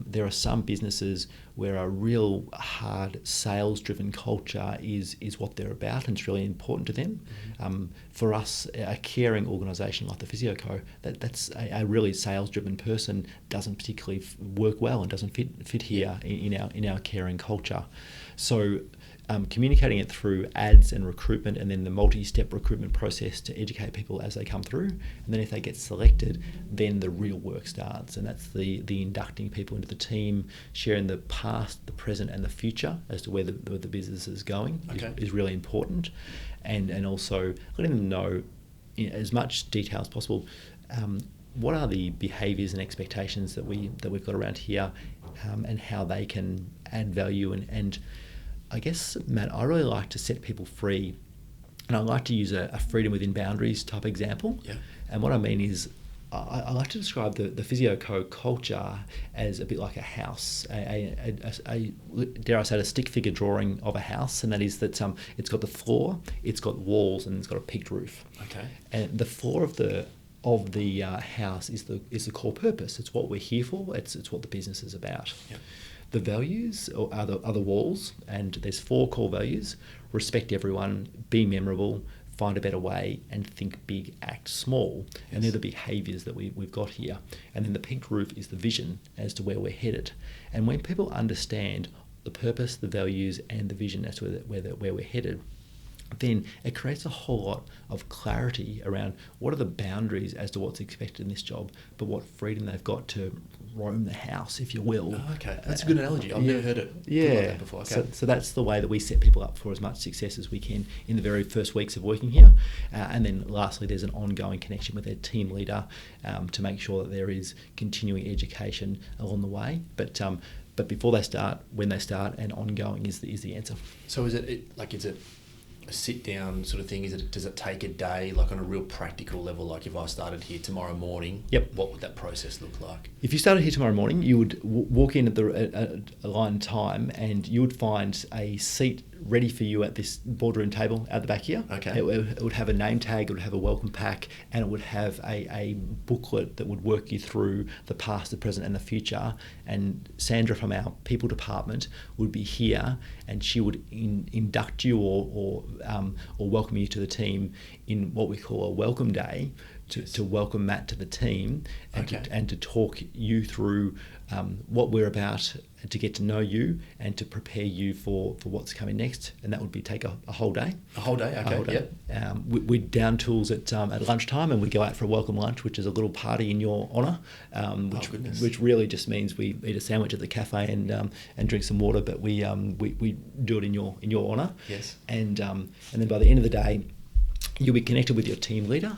There are some businesses where a real hard sales-driven culture is what they're about, and it's really important to them. For us, a caring organisation like the Physio Co, that's a really sales-driven person doesn't particularly work well and doesn't fit here in our caring culture. So communicating it through ads and recruitment, and then the multi-step recruitment process to educate people as they come through. And then if they get selected, then the real work starts, and that's the inducting people into the team, sharing the past, the present, and the future as to where the business is going. Is really important, and also letting them know in as much detail as possible what are the behaviours and expectations that we've got around here, and how they can add value. And I guess, Matt, I really like to set people free, and I like to use a freedom within boundaries type example. Yeah. And what I mean is, I like to describe the Physio Co culture as a bit like a house, a dare I say, a stick figure drawing of a house, and that is that it's got the floor, it's got walls, and it's got a peaked roof. Okay. And the floor of the house is the core purpose. It's what we're here for. It's what the business is about. Yep. The values are the walls, and there's 4 core values: respect everyone, be memorable, find a better way, and think big, act small. Yes. And they're the behaviours that we've got here. And then the peaked roof is the vision as to where we're headed. And when people understand the purpose, the values, and the vision as to where we're headed, then it creates a whole lot of clarity around what are the boundaries as to what's expected in this job, but what freedom they've got to roam the house, if you will. Oh, okay, that's a good analogy. I've never heard it put like that before. Okay. So that's the way that we set people up for as much success as we can in the very first weeks of working here. And then lastly, there's an ongoing connection with their team leader to make sure that there is continuing education along the way. But before they start, when they start, and ongoing is the answer. So is it a sit down sort of thing? Does it take a day, like on a real practical level? Like if I started here tomorrow morning, yep, what would that process look like? If you started here tomorrow morning, you would walk in at the aligned time, and you would find a seat ready for you at this boardroom table out the back here. Okay. It would have a name tag, it would have a welcome pack, and it would have a booklet that would work you through the past, the present, and the future. And Sandra from our people department would be here, and she would induct you or welcome you to the team in what we call a welcome day, to welcome Matt to the team, and to talk you through what we're about, to get to know you and to prepare you for what's coming next. And that would take a whole day. A whole day, okay. A whole day. Yep. We down tools at lunchtime, and we go out for a welcome lunch, which is a little party in your honour, which really just means we eat a sandwich at the cafe and drink some water, but we do it in your honour. Yes. And then by the end of the day, you'll be connected with your team leader.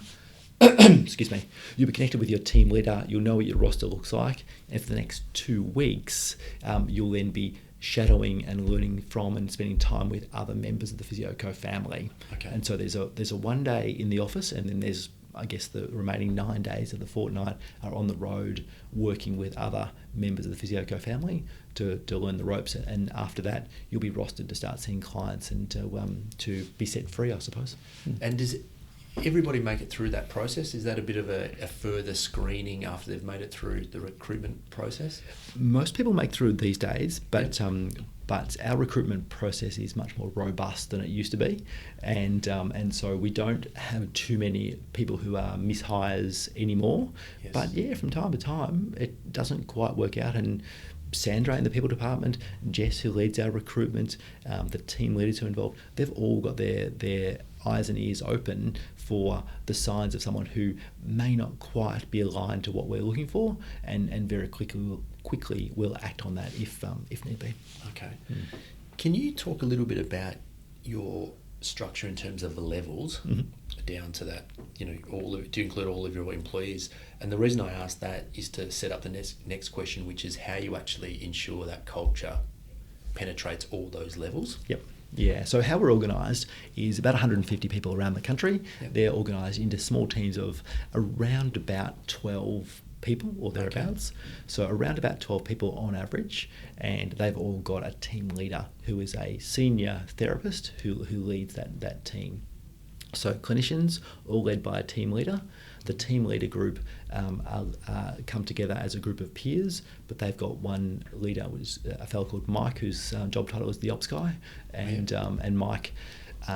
Excuse me. You'll be connected with your team leader. You'll know what your roster looks like, and for the next 2 weeks, you'll then be shadowing and learning from and spending time with other members of the Physio Co family. Okay. And so there's a 1 day in the office, and then there's, I guess, the remaining 9 days of the fortnight are on the road working with other members of the Physio Co family to learn the ropes. And after that, you'll be rostered to start seeing clients and to be set free, I suppose. And does everybody make it through that process? Is that a bit of a further screening after they've made it through the recruitment process? Most people make through these days, but our recruitment process is much more robust than it used to be, and so we don't have too many people who are mishires anymore. Yes. But yeah, from time to time, it doesn't quite work out, and Sandra in the people department, Jess who leads our recruitment, the team leaders who are involved, they've all got their eyes and ears open for the signs of someone who may not quite be aligned to what we're looking for, and very quickly will act on that if need be. Okay. Can you talk a little bit about your structure in terms of the levels, down to that, to include all of your employees? And the reason I ask that is to set up the next question, which is how you actually ensure that culture penetrates all those levels. Yep. Yeah, so how we're organised is about 150 people around the country. Yep. They're organised into small teams of around about 12 people or thereabouts. Okay. So around about 12 people on average, and they've all got a team leader who is a senior therapist who leads that team. So clinicians, all led by a team leader. The team leader group come together as a group of peers, but they've got one leader, which is a fellow called Mike, whose job title is the ops guy, and Mike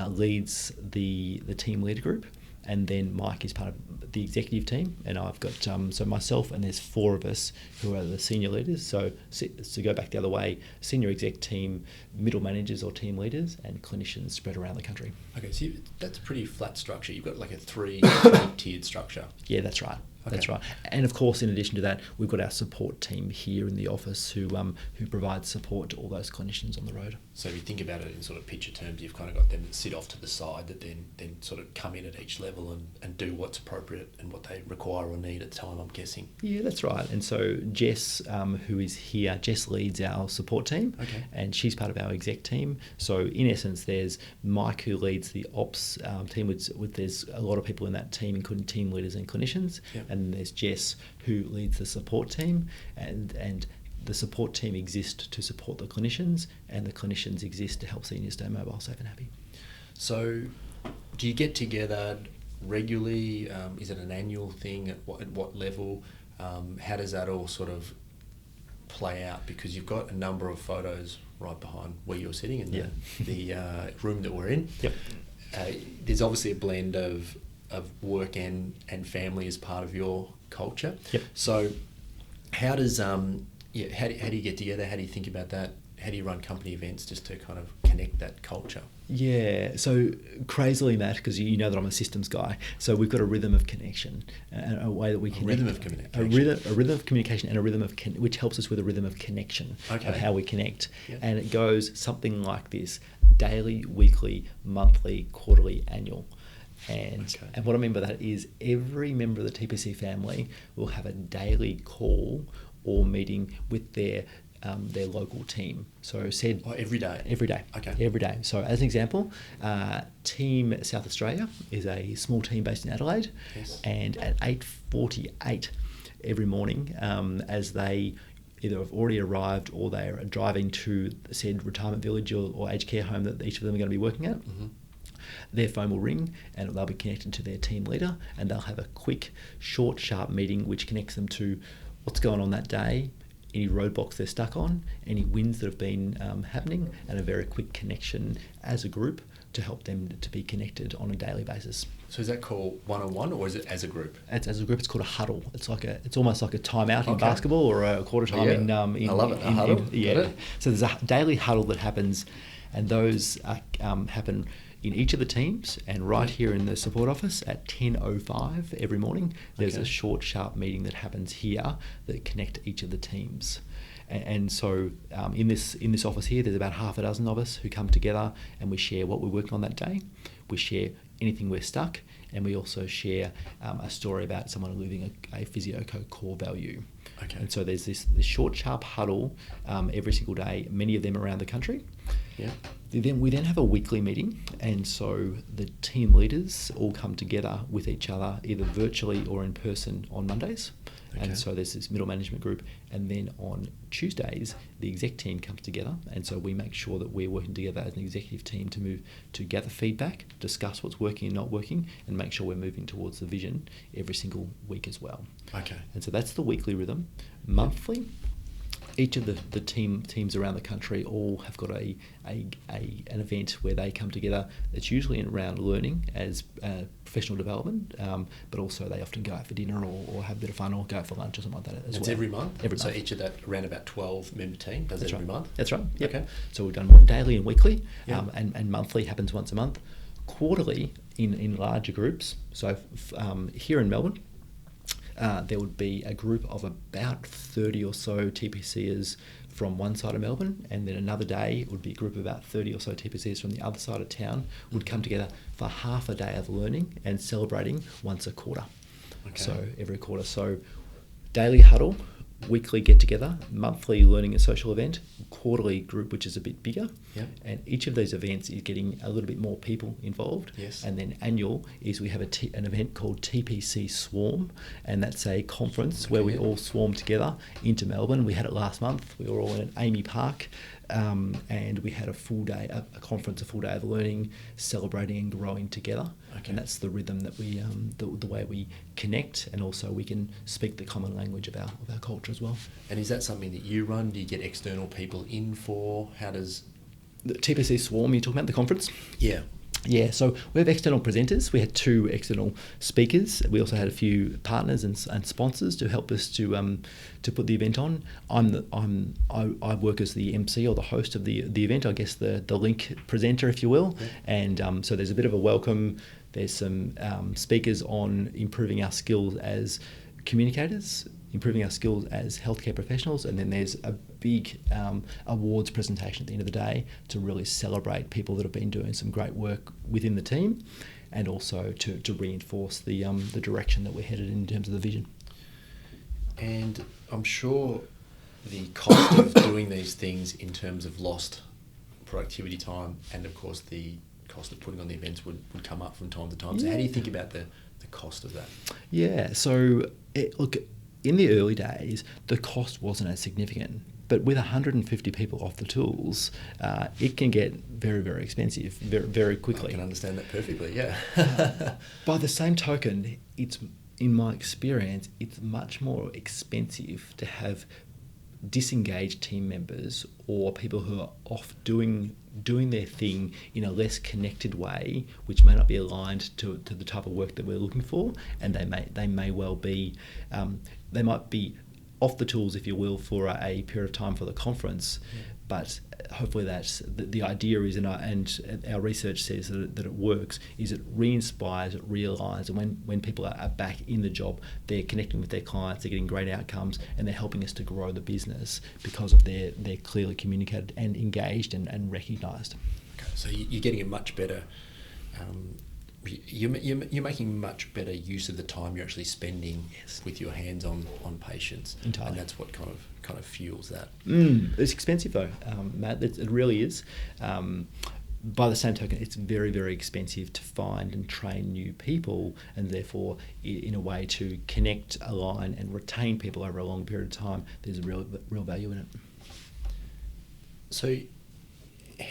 leads the team leader group. and then Mike is part of the executive team, and I've got so myself and there's 4 of us who are the senior leaders. So to go back the other way, senior exec team, middle managers or team leaders, and clinicians spread around the country. Okay, so that's a pretty flat structure. You've got like a 3 tiered structure. Yeah, that's right. Okay. That's right. And of course, in addition to that, we've got our support team here in the office who provide support to all those clinicians on the road. So if you think about it in sort of picture terms, you've kind of got them that sit off to the side that then sort of come in at each level and do what's appropriate and what they require or need at the time, I'm guessing. Yeah, that's right. And so Jess, who is here, Jess leads our support team, okay, and she's part of our exec team. So in essence, there's Mike who leads the ops team, with there's a lot of people in that team, including team leaders and clinicians. Yep. And there's Jess who leads the support team, and the support team exists to support the clinicians, and the clinicians exist to help seniors stay mobile, safe and happy. So do you get together regularly? Is it an annual thing? At what level? How does that all sort of play out? Because you've got a number of photos right behind where you're sitting in the room that we're in. Yep. There's obviously a blend of work and family as part of your culture. Yep. So how does how do you get together? How do you think about that? How do you run company events just to kind of connect that culture? Yeah, so crazily, Matt, because you know that I'm a systems guy, so we've got a rhythm of connection, a way that we connect. Rhythm of communication. A rhythm of communication and a rhythm of which helps us with a rhythm of connection of how we connect. Yep. And it goes something like this: daily, weekly, monthly, quarterly, annual. And what I mean by that is every member of the TPC family will have a daily call or meeting with their local team. So said every day. Every day. Okay. Every day. So as an example, Team South Australia is a small team based in Adelaide. Yes. And at 8:48 every morning, as they either have already arrived or they are driving to said retirement village or aged care home that each of them are going to be working at, Mm-hmm. their phone will ring and they'll be connected to their team leader, and they'll have a quick, short, sharp meeting which connects them to what's going on that day, any roadblocks they're stuck on, any wins that have been happening, and a very quick connection as a group to help them to be connected on a daily basis. So is that called one-on-one or is it as a group? As a group, it's called a huddle. It's almost like a timeout in basketball or a quarter time in I love it. A huddle. So there's a daily huddle that happens, and those happen in each of the teams, and right here in the support office at 10:05 every morning, there's a short, sharp meeting that happens here that connect each of the teams. And so in this office here, there's about half a dozen of us who come together, and we share what we're working on that day. We share anything we're stuck, and we also share a story about someone living a Physio Co core value. Okay. And so there's this short, sharp huddle every single day, many of them around the country. Yeah. We then have a weekly meeting, and so the team leaders all come together with each other, either virtually or in person on Mondays. Okay. And so there's this middle management group, and then on Tuesdays the exec team comes together, and so we make sure that we're working together as an executive team to move to gather feedback, discuss what's working and not working, and make sure we're moving towards the vision every single week as well. Okay. And so that's the weekly rhythm. Monthly, each of the teams around the country all have got an event where they come together. It's usually around learning as professional development, but also they often go out for dinner or have a bit of fun or go out for lunch or something like that as well. It's every month? Every month. So each of that around about 12 member team does it every month? That's right. Yep. Okay. So we've done one daily and weekly, Yep. and monthly happens once a month. Quarterly in larger groups. So here in Melbourne, there would be a group of about 30 or so TPCers from one side of Melbourne, and then another day it would be a group of about 30 or so TPCers from the other side of town would come together for half a day of learning and celebrating once a quarter. Okay. So every quarter. So daily huddle, weekly get together, monthly learning and social event, quarterly group which is a bit bigger. Yep. And each of those events is getting a little bit more people involved. Yes. And then annual is we have an event called TPC Swarm, and that's a conference where we all swarm together into Melbourne. We had it last month. We were all in Amy Park, and we had a full day, a conference, a full day of learning, celebrating and growing together. Okay. And that's the rhythm that we, the way we connect, and also we can speak the common language of our culture as well. And is that something that you run? Do you get external people in for? How does... The TPC Swarm, you're talking about the conference? Yeah. Yeah, so we have external presenters. We had 2 external speakers. We also had a few partners and sponsors to help us to put the event on. I work as the MC or the host of the event. I guess the link presenter, if you will. And so there's a bit of a welcome. There's some speakers on improving our skills as communicators, improving our skills as healthcare professionals, and then there's a big awards presentation at the end of the day to really celebrate people that have been doing some great work within the team, and also to reinforce the direction that we're headed in terms of the vision. And I'm sure the cost of doing these things in terms of lost productivity time, and of course the cost of putting on the events would come up from time to time. So how do you think about the cost of that? Yeah, so look, in the early days, the cost wasn't as significant. But with 150 people off the tools, it can get very, very expensive very, very quickly. I can understand that perfectly, yeah. By the same token, in my experience, it's much more expensive to have disengaged team members or people who are off doing their thing in a less connected way, which may not be aligned to the type of work that we're looking for, and they may well be they might be off the tools, if you will, for a period of time for the conference. But hopefully that's the idea is, and our research says that it works, is it re-inspires, it realigns, and when people are back in the job, they're connecting with their clients, they're getting great outcomes, and they're helping us to grow the business because of they're clearly communicated and engaged and recognised. Okay, so you're getting a much better, you're making much better use of the time you're actually spending with your hands on patients. Entirely. And that's what kind of fuels that. It's expensive though, Matt. It really is. By the same token, it's very, very expensive to find and train new people, and therefore, in a way, to connect, align, and retain people over a long period of time. There's a real value in it. So,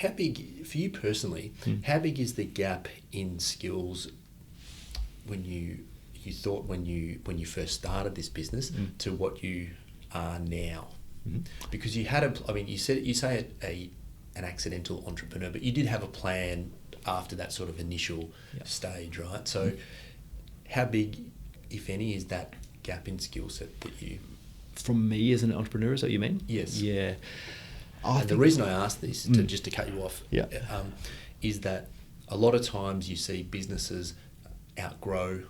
how big, for you personally, how big is the gap in skills when you thought when you first started this business to what you are now? Because you had you say an accidental entrepreneur, but you did have a plan after that sort of initial stage, right? So how big, if any, is that gap in skill set that you... From me as an entrepreneur, is that what you mean? Yes. Yeah. And the reason I asked this, just to cut you off, is that a lot of times you see businesses outgrow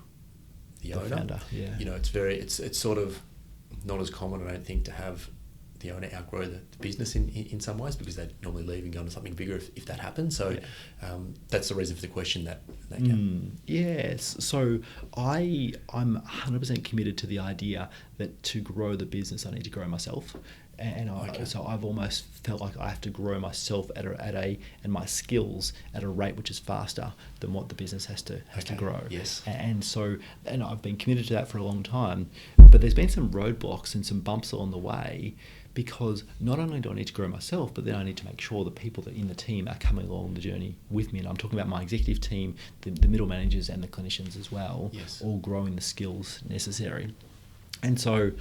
the owner. Founder, yeah. You know, it's sort of not as common, I don't think, to have the owner outgrow the business in some ways, because they normally leave and go into something bigger if that happens. So that's the reason for the question, that gap. Yes. So I'm 100% committed to the idea that to grow the business, I need to grow myself. And so I've almost felt like I have to grow myself and my skills at a rate which is faster than what the business has to grow. Yes. And I've been committed to that for a long time, but there's been some roadblocks and some bumps along the way, because not only do I need to grow myself, but then I need to make sure the people that in the team are coming along the journey with me. And I'm talking about my executive team, the middle managers and the clinicians as well, all growing the skills necessary. And so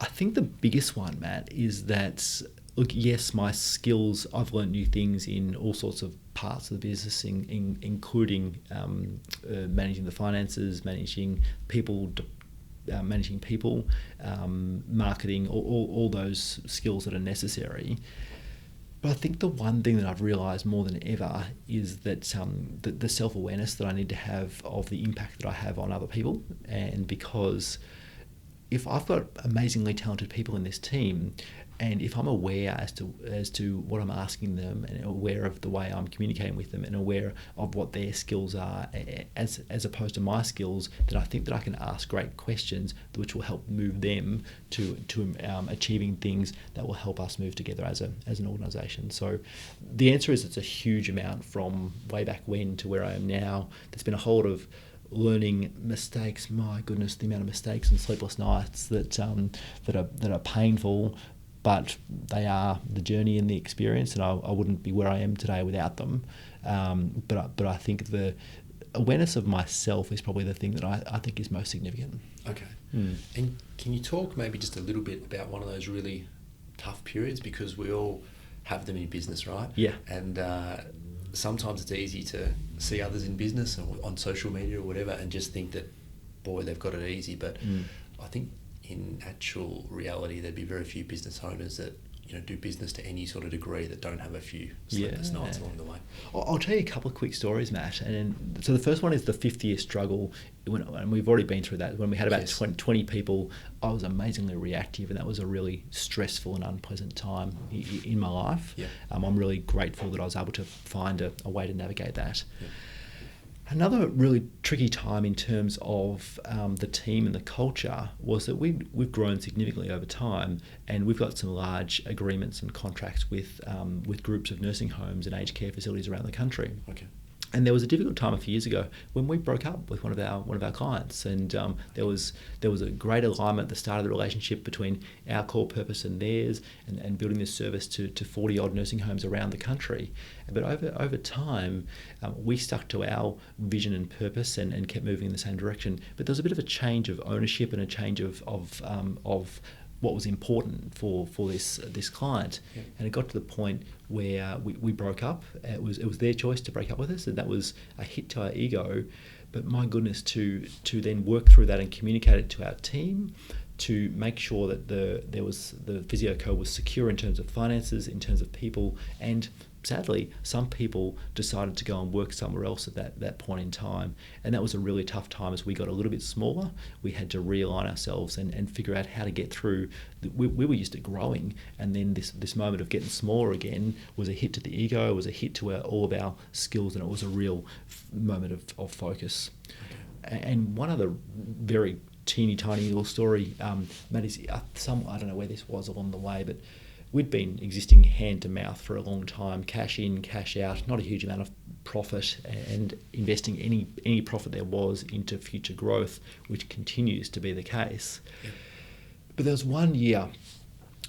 I think the biggest one, Matt, is that, look, yes, my skills, I've learned new things in all sorts of parts of the business, including managing the finances, managing people, marketing, all those skills that are necessary. But I think the one thing that I've realised more than ever is that the self-awareness that I need to have of the impact that I have on other people. And because if I've got amazingly talented people in this team, and if I'm aware as to what I'm asking them, and aware of the way I'm communicating with them, and aware of what their skills are as opposed to my skills, then I think that I can ask great questions which will help move them to achieving things that will help us move together as an organisation. So the answer is it's a huge amount from way back when to where I am now. There's been a whole lot of learning, mistakes. My goodness, the amount of mistakes and sleepless nights that are painful, but they are the journey and the experience, and I wouldn't be where I am today without them. But I think the awareness of myself is probably the thing that I think is most significant. Okay. And can you talk maybe just a little bit about one of those really tough periods, because we all have them in business, right? Yeah. And sometimes it's easy to see others in business or on social media or whatever and just think that, boy, they've got it easy. But I think in actual reality, there'd be very few business owners that do business to any sort of degree that don't have a few sleepless nights along the way. I'll tell you a couple of quick stories, Matt. And so the first one is the 50-year struggle, and we've already been through that. When we had about 20 people, I was amazingly reactive, and that was a really stressful and unpleasant time in my life. Yeah. I'm really grateful that I was able to find a way to navigate that. Yeah. Another really tricky time in terms of the team and the culture was that we've grown significantly over time, and we've got some large agreements and contracts with groups of nursing homes and aged care facilities around the country. Okay. And there was a difficult time a few years ago when we broke up with one of our clients, and there was a great alignment at the start of the relationship between our core purpose and theirs, and building this service to 40 odd nursing homes around the country. But over time, we stuck to our vision and purpose and kept moving in the same direction. But there was a bit of a change of ownership and a change of what was important for this client. Yeah. And it got to the point where we broke up. It was their choice to break up with us, and that was a hit to our ego. But my goodness, to then work through that and communicate it to our team, to make sure that the Physio Co was secure in terms of finances, in terms of people, and sadly, some people decided to go and work somewhere else at that point in time. And that was a really tough time as we got a little bit smaller. We had to realign ourselves and figure out how to get through. We were used to growing, and then this moment of getting smaller again was a hit to the ego, was a hit to all of our skills, and it was a real moment of focus. Okay. And one other very teeny tiny little story, Matt, is I don't know where this was along the way, but we'd been existing hand to mouth for a long time, cash in, cash out, not a huge amount of profit, and investing any profit there was into future growth, which continues to be the case. Yeah. But there was 1 year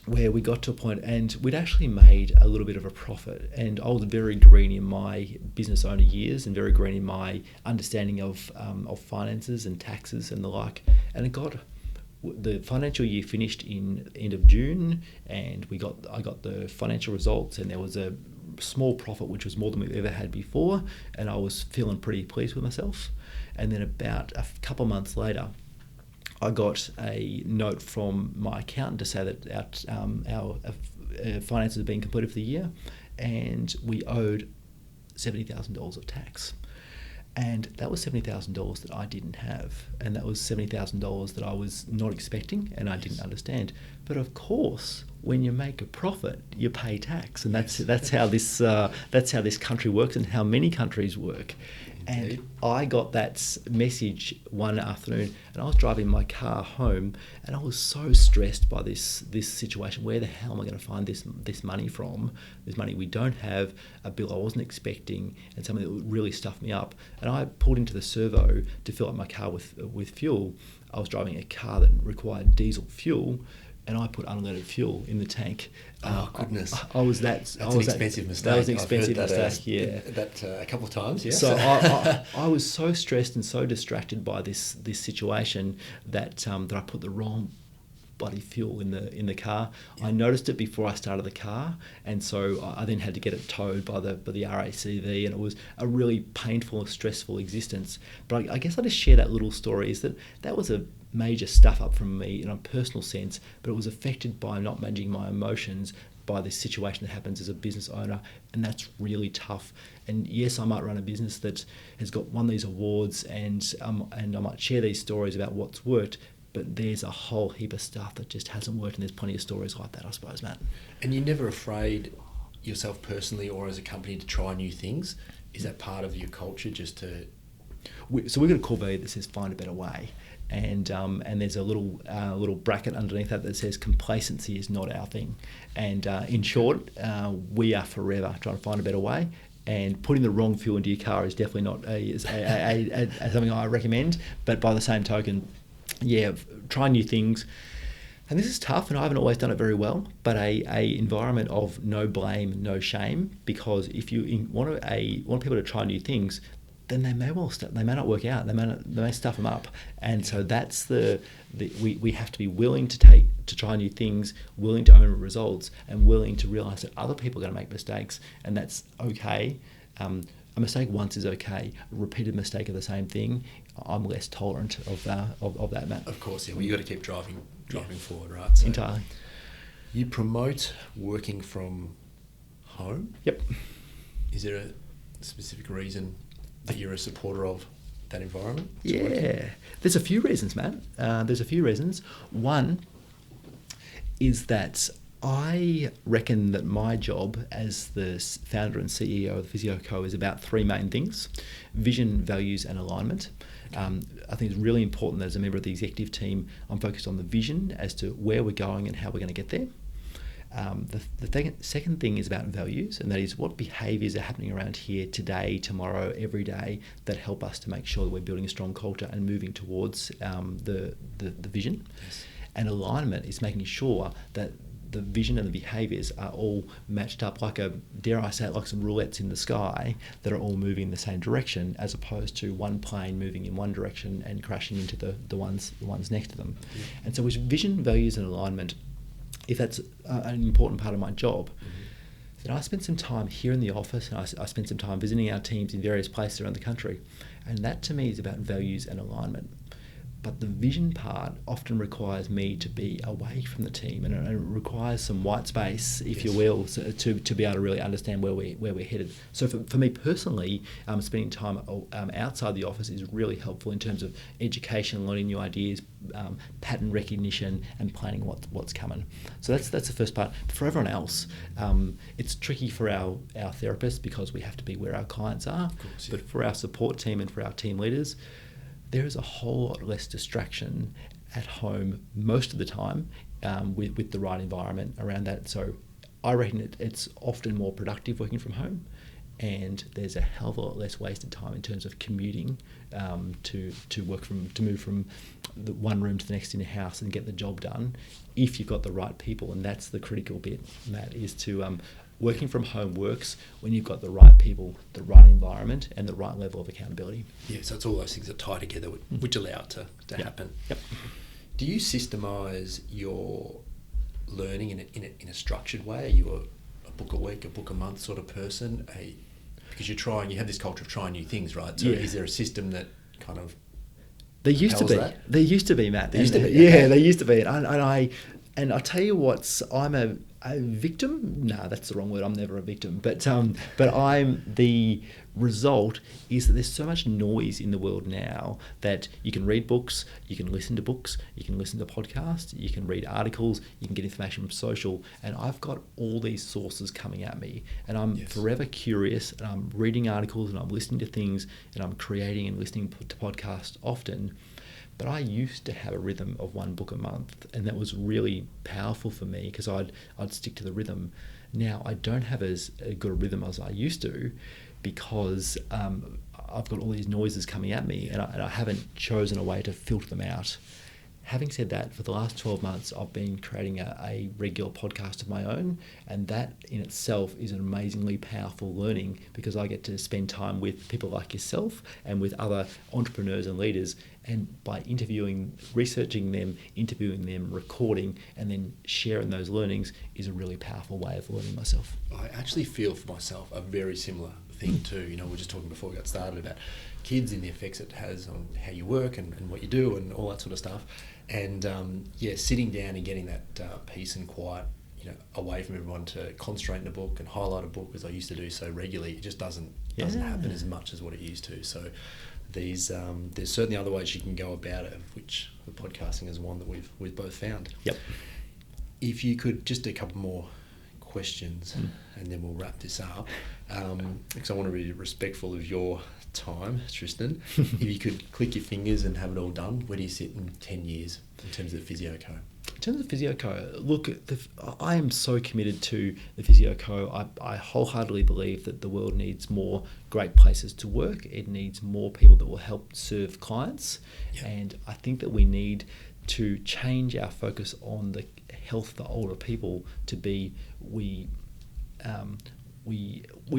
where we got to a point and we'd actually made a little bit of a profit, and I was very green in my business owner years and very green in my understanding of finances and taxes and the like, and the financial year finished in end of June, and I got the financial results, and there was a small profit, which was more than we've ever had before, and I was feeling pretty pleased with myself. And then about a couple of months later, I got a note from my accountant to say that our finances had been completed for the year, and we owed $70,000 of tax. And that was $70,000 that I didn't have, and that was $70,000 that I was not expecting and I didn't understand. But of course, when you make a profit, you pay tax, and that's how this country works and how many countries work. And I got that message one afternoon, and I was driving my car home, and I was so stressed by this situation. Where the hell am I going to find this money from? This money we don't have, a bill I wasn't expecting, and something that would really stuff me up. And I pulled into the servo to fill up my car with fuel. I was driving a car that required diesel fuel, and I put unleaded fuel in the tank. Oh goodness! That's an expensive mistake. That was an expensive mistake. Yeah, that a couple of times. Yeah. So I was so stressed and so distracted by this situation that I put the wrong bloody fuel in the car. Yeah. I noticed it before I started the car, and so I then had to get it towed by the RACV, and it was a really painful and stressful existence. But I guess I just share that little story, is that was a major stuff up from me in a personal sense, but it was affected by not managing my emotions by this situation that happens as a business owner, and that's really tough. And yes, I might run a business that has won these awards, and I might share these stories about what's worked, but there's a whole heap of stuff that just hasn't worked, and there's plenty of stories like that, I suppose, Matt. And you're never afraid yourself personally or as a company to try new things? Is that part of your culture, just to... So we've got a core value that says find a better way. And there's a little bracket underneath that says complacency is not our thing. And in short, we are forever trying to find a better way. And putting the wrong fuel into your car is definitely not something I recommend. But by the same token, yeah, try new things. And this is tough, and I haven't always done it very well. But a environment of no blame, no shame, because if you want people to try new things, then they may not work out. They may stuff them up, and so that's we have to be willing to try new things, willing to own results, and willing to realise that other people are going to make mistakes, and that's okay. a mistake once is okay. A repeated mistake of the same thing, I'm less tolerant of that, Matt. Of course, yeah. Well, you got to keep driving forward, right? So entirely. You promote working from home. Yep. Is there a specific reason that you're a supporter of that environment? Yeah, there's a few reasons, Matt. There's a few reasons. One is that I reckon that my job as the founder and CEO of Physio Co is about three main things: vision, values, and alignment. I think it's really important that as a member of the executive team, I'm focused on the vision as to where we're going and how we're going to get there. The second thing is about values, and that is what behaviours are happening around here today, tomorrow, every day that help us to make sure that we're building a strong culture and moving towards the vision. Yes. And alignment is making sure that the vision and the behaviours are all matched up like dare I say it, like some roulettes in the sky that are all moving in the same direction, as opposed to one plane moving in one direction and crashing into the ones next to them. Yeah. And so with vision, values and alignment, if that's an important part of my job, then I spend some time here in the office, and I spend some time visiting our teams in various places around the country. And that to me is about values and alignment. But the vision part often requires me to be away from the team, and it requires some white space, if you will, so to be able to really understand where we're headed. So for me personally, spending time outside the office is really helpful in terms of education, learning new ideas, pattern recognition, and planning what's coming. So that's the first part. For everyone else, it's tricky for our therapists because we have to be where our clients are. Of course, yeah. But for our support team and for our team leaders, there is a whole lot less distraction at home most of the time with the right environment around that. So I reckon it's often more productive working from home, and there's a hell of a lot less wasted time in terms of commuting to move from the one room to the next in your house and get the job done if you've got the right people. And that's the critical bit, Matt, is to working from home works when you've got the right people, the right environment, and the right level of accountability. Yeah, so it's all those things that tie together, which allow it to happen. Yep. Do you systemise your learning in a structured way? Are you a book a week, a book a month sort of person? Because you have this culture of trying new things, right? So is there a system that kind of There used to be. that? There used to be, Matt. There used to be, Yeah, okay. there used to be. And I tell you what, I'm a victim. No, that's the wrong word. I'm never a victim. But I'm the result is that there's so much noise in the world now that you can read books, you can listen to books, you can listen to podcasts, you can read articles, you can get information from social, and I've got all these sources coming at me, and I'm forever curious, and I'm reading articles, and I'm listening to things, and I'm creating and listening to podcasts often. But I used to have a rhythm of one book a month, and that was really powerful for me because I'd stick to the rhythm. Now I don't have as good a rhythm as I used to because I've got all these noises coming at me, and I haven't chosen a way to filter them out. Having said that, for the last 12 months, I've been creating a regular podcast of my own, and that in itself is an amazingly powerful learning because I get to spend time with people like yourself and with other entrepreneurs and leaders, and by researching them, interviewing them, recording, and then sharing those learnings is a really powerful way of learning myself. I actually feel for myself a very similar thing too. You know, we were just talking before we got started about kids and the effects it has on how you work and what you do and all that sort of stuff. And sitting down and getting that peace and quiet, away from everyone to concentrate in a book and highlight a book as I used to do so regularly, it just doesn't happen as much as what it used to. So there's certainly other ways you can go about it, of which the podcasting is one that we've both found. Yep. If you could just do a couple more questions and then we'll wrap this up, because I want to be respectful of your time, Tristan. If you could click your fingers and have it all done, where do you sit in 10 years in terms of Physio Co? In terms of Physio Co, look, I am so committed to the Physio Co. I wholeheartedly believe that the world needs more great places to work. It needs more people that will help serve clients. Yep. And I think that we need to change our focus on the health for older people to be, we've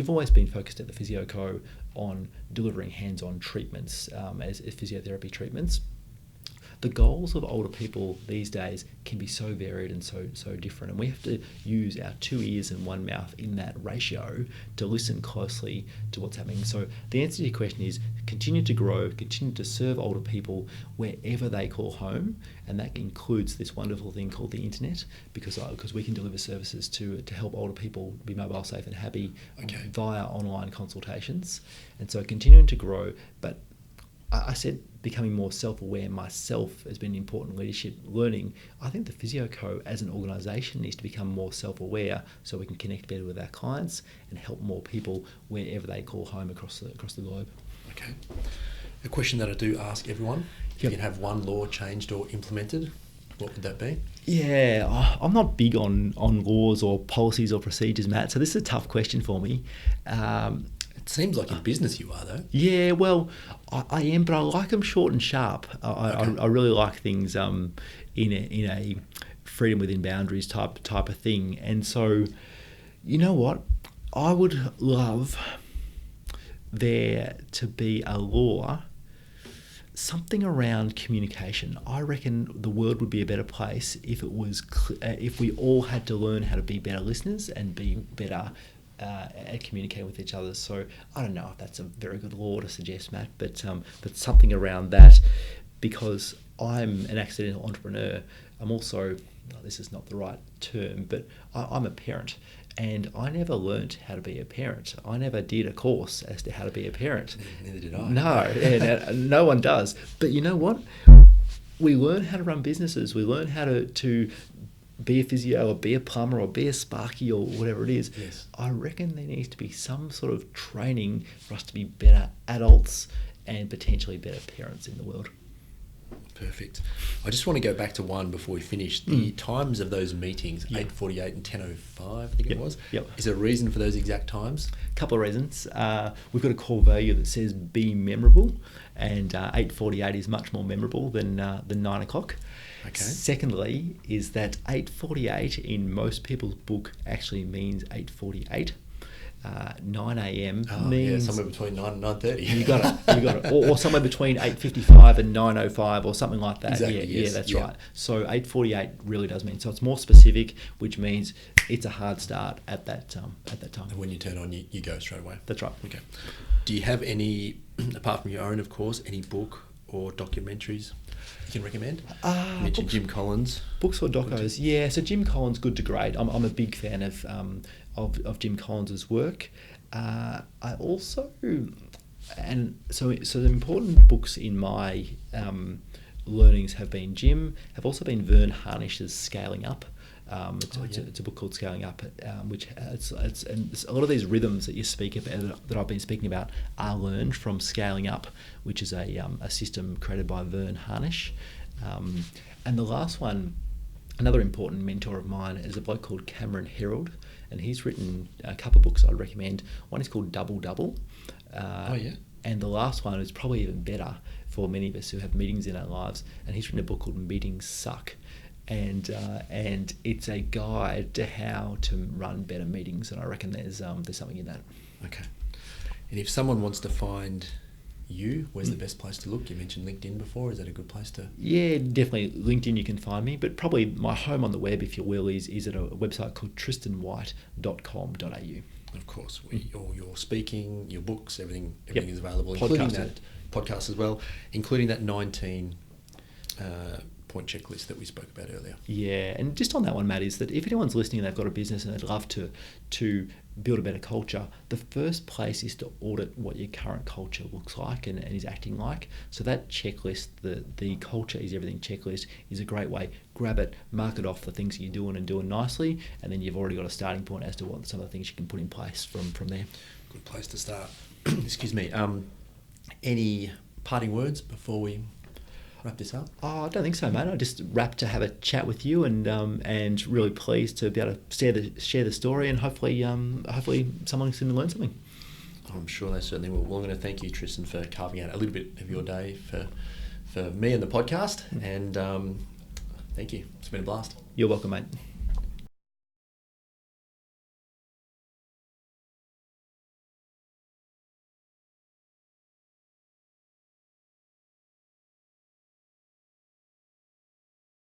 always been focused at the Physio Co on delivering hands-on treatments as physiotherapy treatments. the goals of older people these days can be so varied and so different, and we have to use our 2 ears and 1 mouth in that ratio to listen closely to what's happening. So the answer to your question is continue to grow, continue to serve older people wherever they call home, and that includes this wonderful thing called the internet, because we can deliver services to help older people be mobile safe and happy via online consultations. And so continuing to grow, but I said becoming more self-aware myself has been important leadership learning. I think the Physio Co as an organisation needs to become more self-aware so we can connect better with our clients and help more people wherever they call home across the globe. Okay. A question that I do ask everyone, if you can have one law changed or implemented, what would that be? Yeah, I'm not big on laws or policies or procedures, Matt, so this is a tough question for me. It seems like in business you are, though. Yeah, well, I am, but I like them short and sharp. I really like things in a freedom within boundaries type of thing. And so, you know what? I would love there to be a law, something around communication. I reckon the world would be a better place if it was if we all had to learn how to be better listeners and be better at communicating with each other. So I don't know if that's a very good law to suggest, Matt, but something around that, because I'm an accidental entrepreneur. I'm also, this is not the right term, but I'm a parent, and I never learnt how to be a parent. I never did a course as to how to be a parent. Neither did I. No, no one does. But you know what? We learn how to run businesses. We learn how to be a physio or be a plumber or be a sparky or whatever it is. Yes. I reckon there needs to be some sort of training for us to be better adults and potentially better parents in the world. Perfect. I just want to go back to one before we finish. The times of those meetings, 8:48 and 10:05, I think it was. Yep. Is there a reason for those exact times? A couple of reasons. We've got a core value that says be memorable, and 8:48 is much more memorable than 9 o'clock. Okay. Secondly, is that 8:48 in most people's book actually means 8:48. 9 a.m. means somewhere between 9 and 9:30. You got it. Or somewhere between 8:55 and 9:05 or something like that. Exactly, yes. Yeah, that's right. So 8:48 really does mean, so it's more specific, which means it's a hard start at that time. And when you turn on, you go straight away. That's right. Okay. Do you have any, apart from your own, of course, any book or documentaries you can recommend? You mentioned Jim Collins. Books or docos? Yeah, so Jim Collins, Good to Great. I'm a big fan of Jim Collins's work. I also, and so the important books in my learnings have been have also been Vern Harnish's Scaling Up. It's a book called Scaling Up, which it's a lot of these rhythms that you speak about, that I've been speaking about, are learned from Scaling Up, which is a system created by Vern Harnish. And the last one, another important mentor of mine, is a bloke called Cameron Herold, and he's written a couple of books I'd recommend. One is called Double Double. And the last one is probably even better for many of us who have meetings in our lives, and he's written a book called Meetings Suck. And it's a guide to how to run better meetings, and I reckon there's something in that. Okay. And if someone wants to find you, where's the best place to look? You mentioned LinkedIn before. Is that a good place to? Yeah, definitely LinkedIn. You can find me, but probably my home on the web, if you will, is at a website called tristanwhite.com.au. Of course, all your speaking, your books, everything is available, including that podcast as well, including that 19 point checklist that we spoke about earlier. Yeah, and just on that one, Matt, is that if anyone's listening and they've got a business and they'd love to build a better culture, the first place is to audit what your current culture looks like and is acting like. So that checklist, the culture is everything checklist, is a great way. Grab it, mark it off the things that you're doing and doing nicely, and then you've already got a starting point as to what some of the things you can put in place from there. Good place to start. Excuse me. Any parting words before we wrap this up? Oh, I don't think so, mate. I just wrapped to have a chat with you, and really pleased to be able to share the story, and hopefully someone can learn something. I'm sure they certainly will. Well, I'm going to thank you, Tristan, for carving out a little bit of your day for me and the podcast, and thank you. It's been a blast. You're welcome, mate.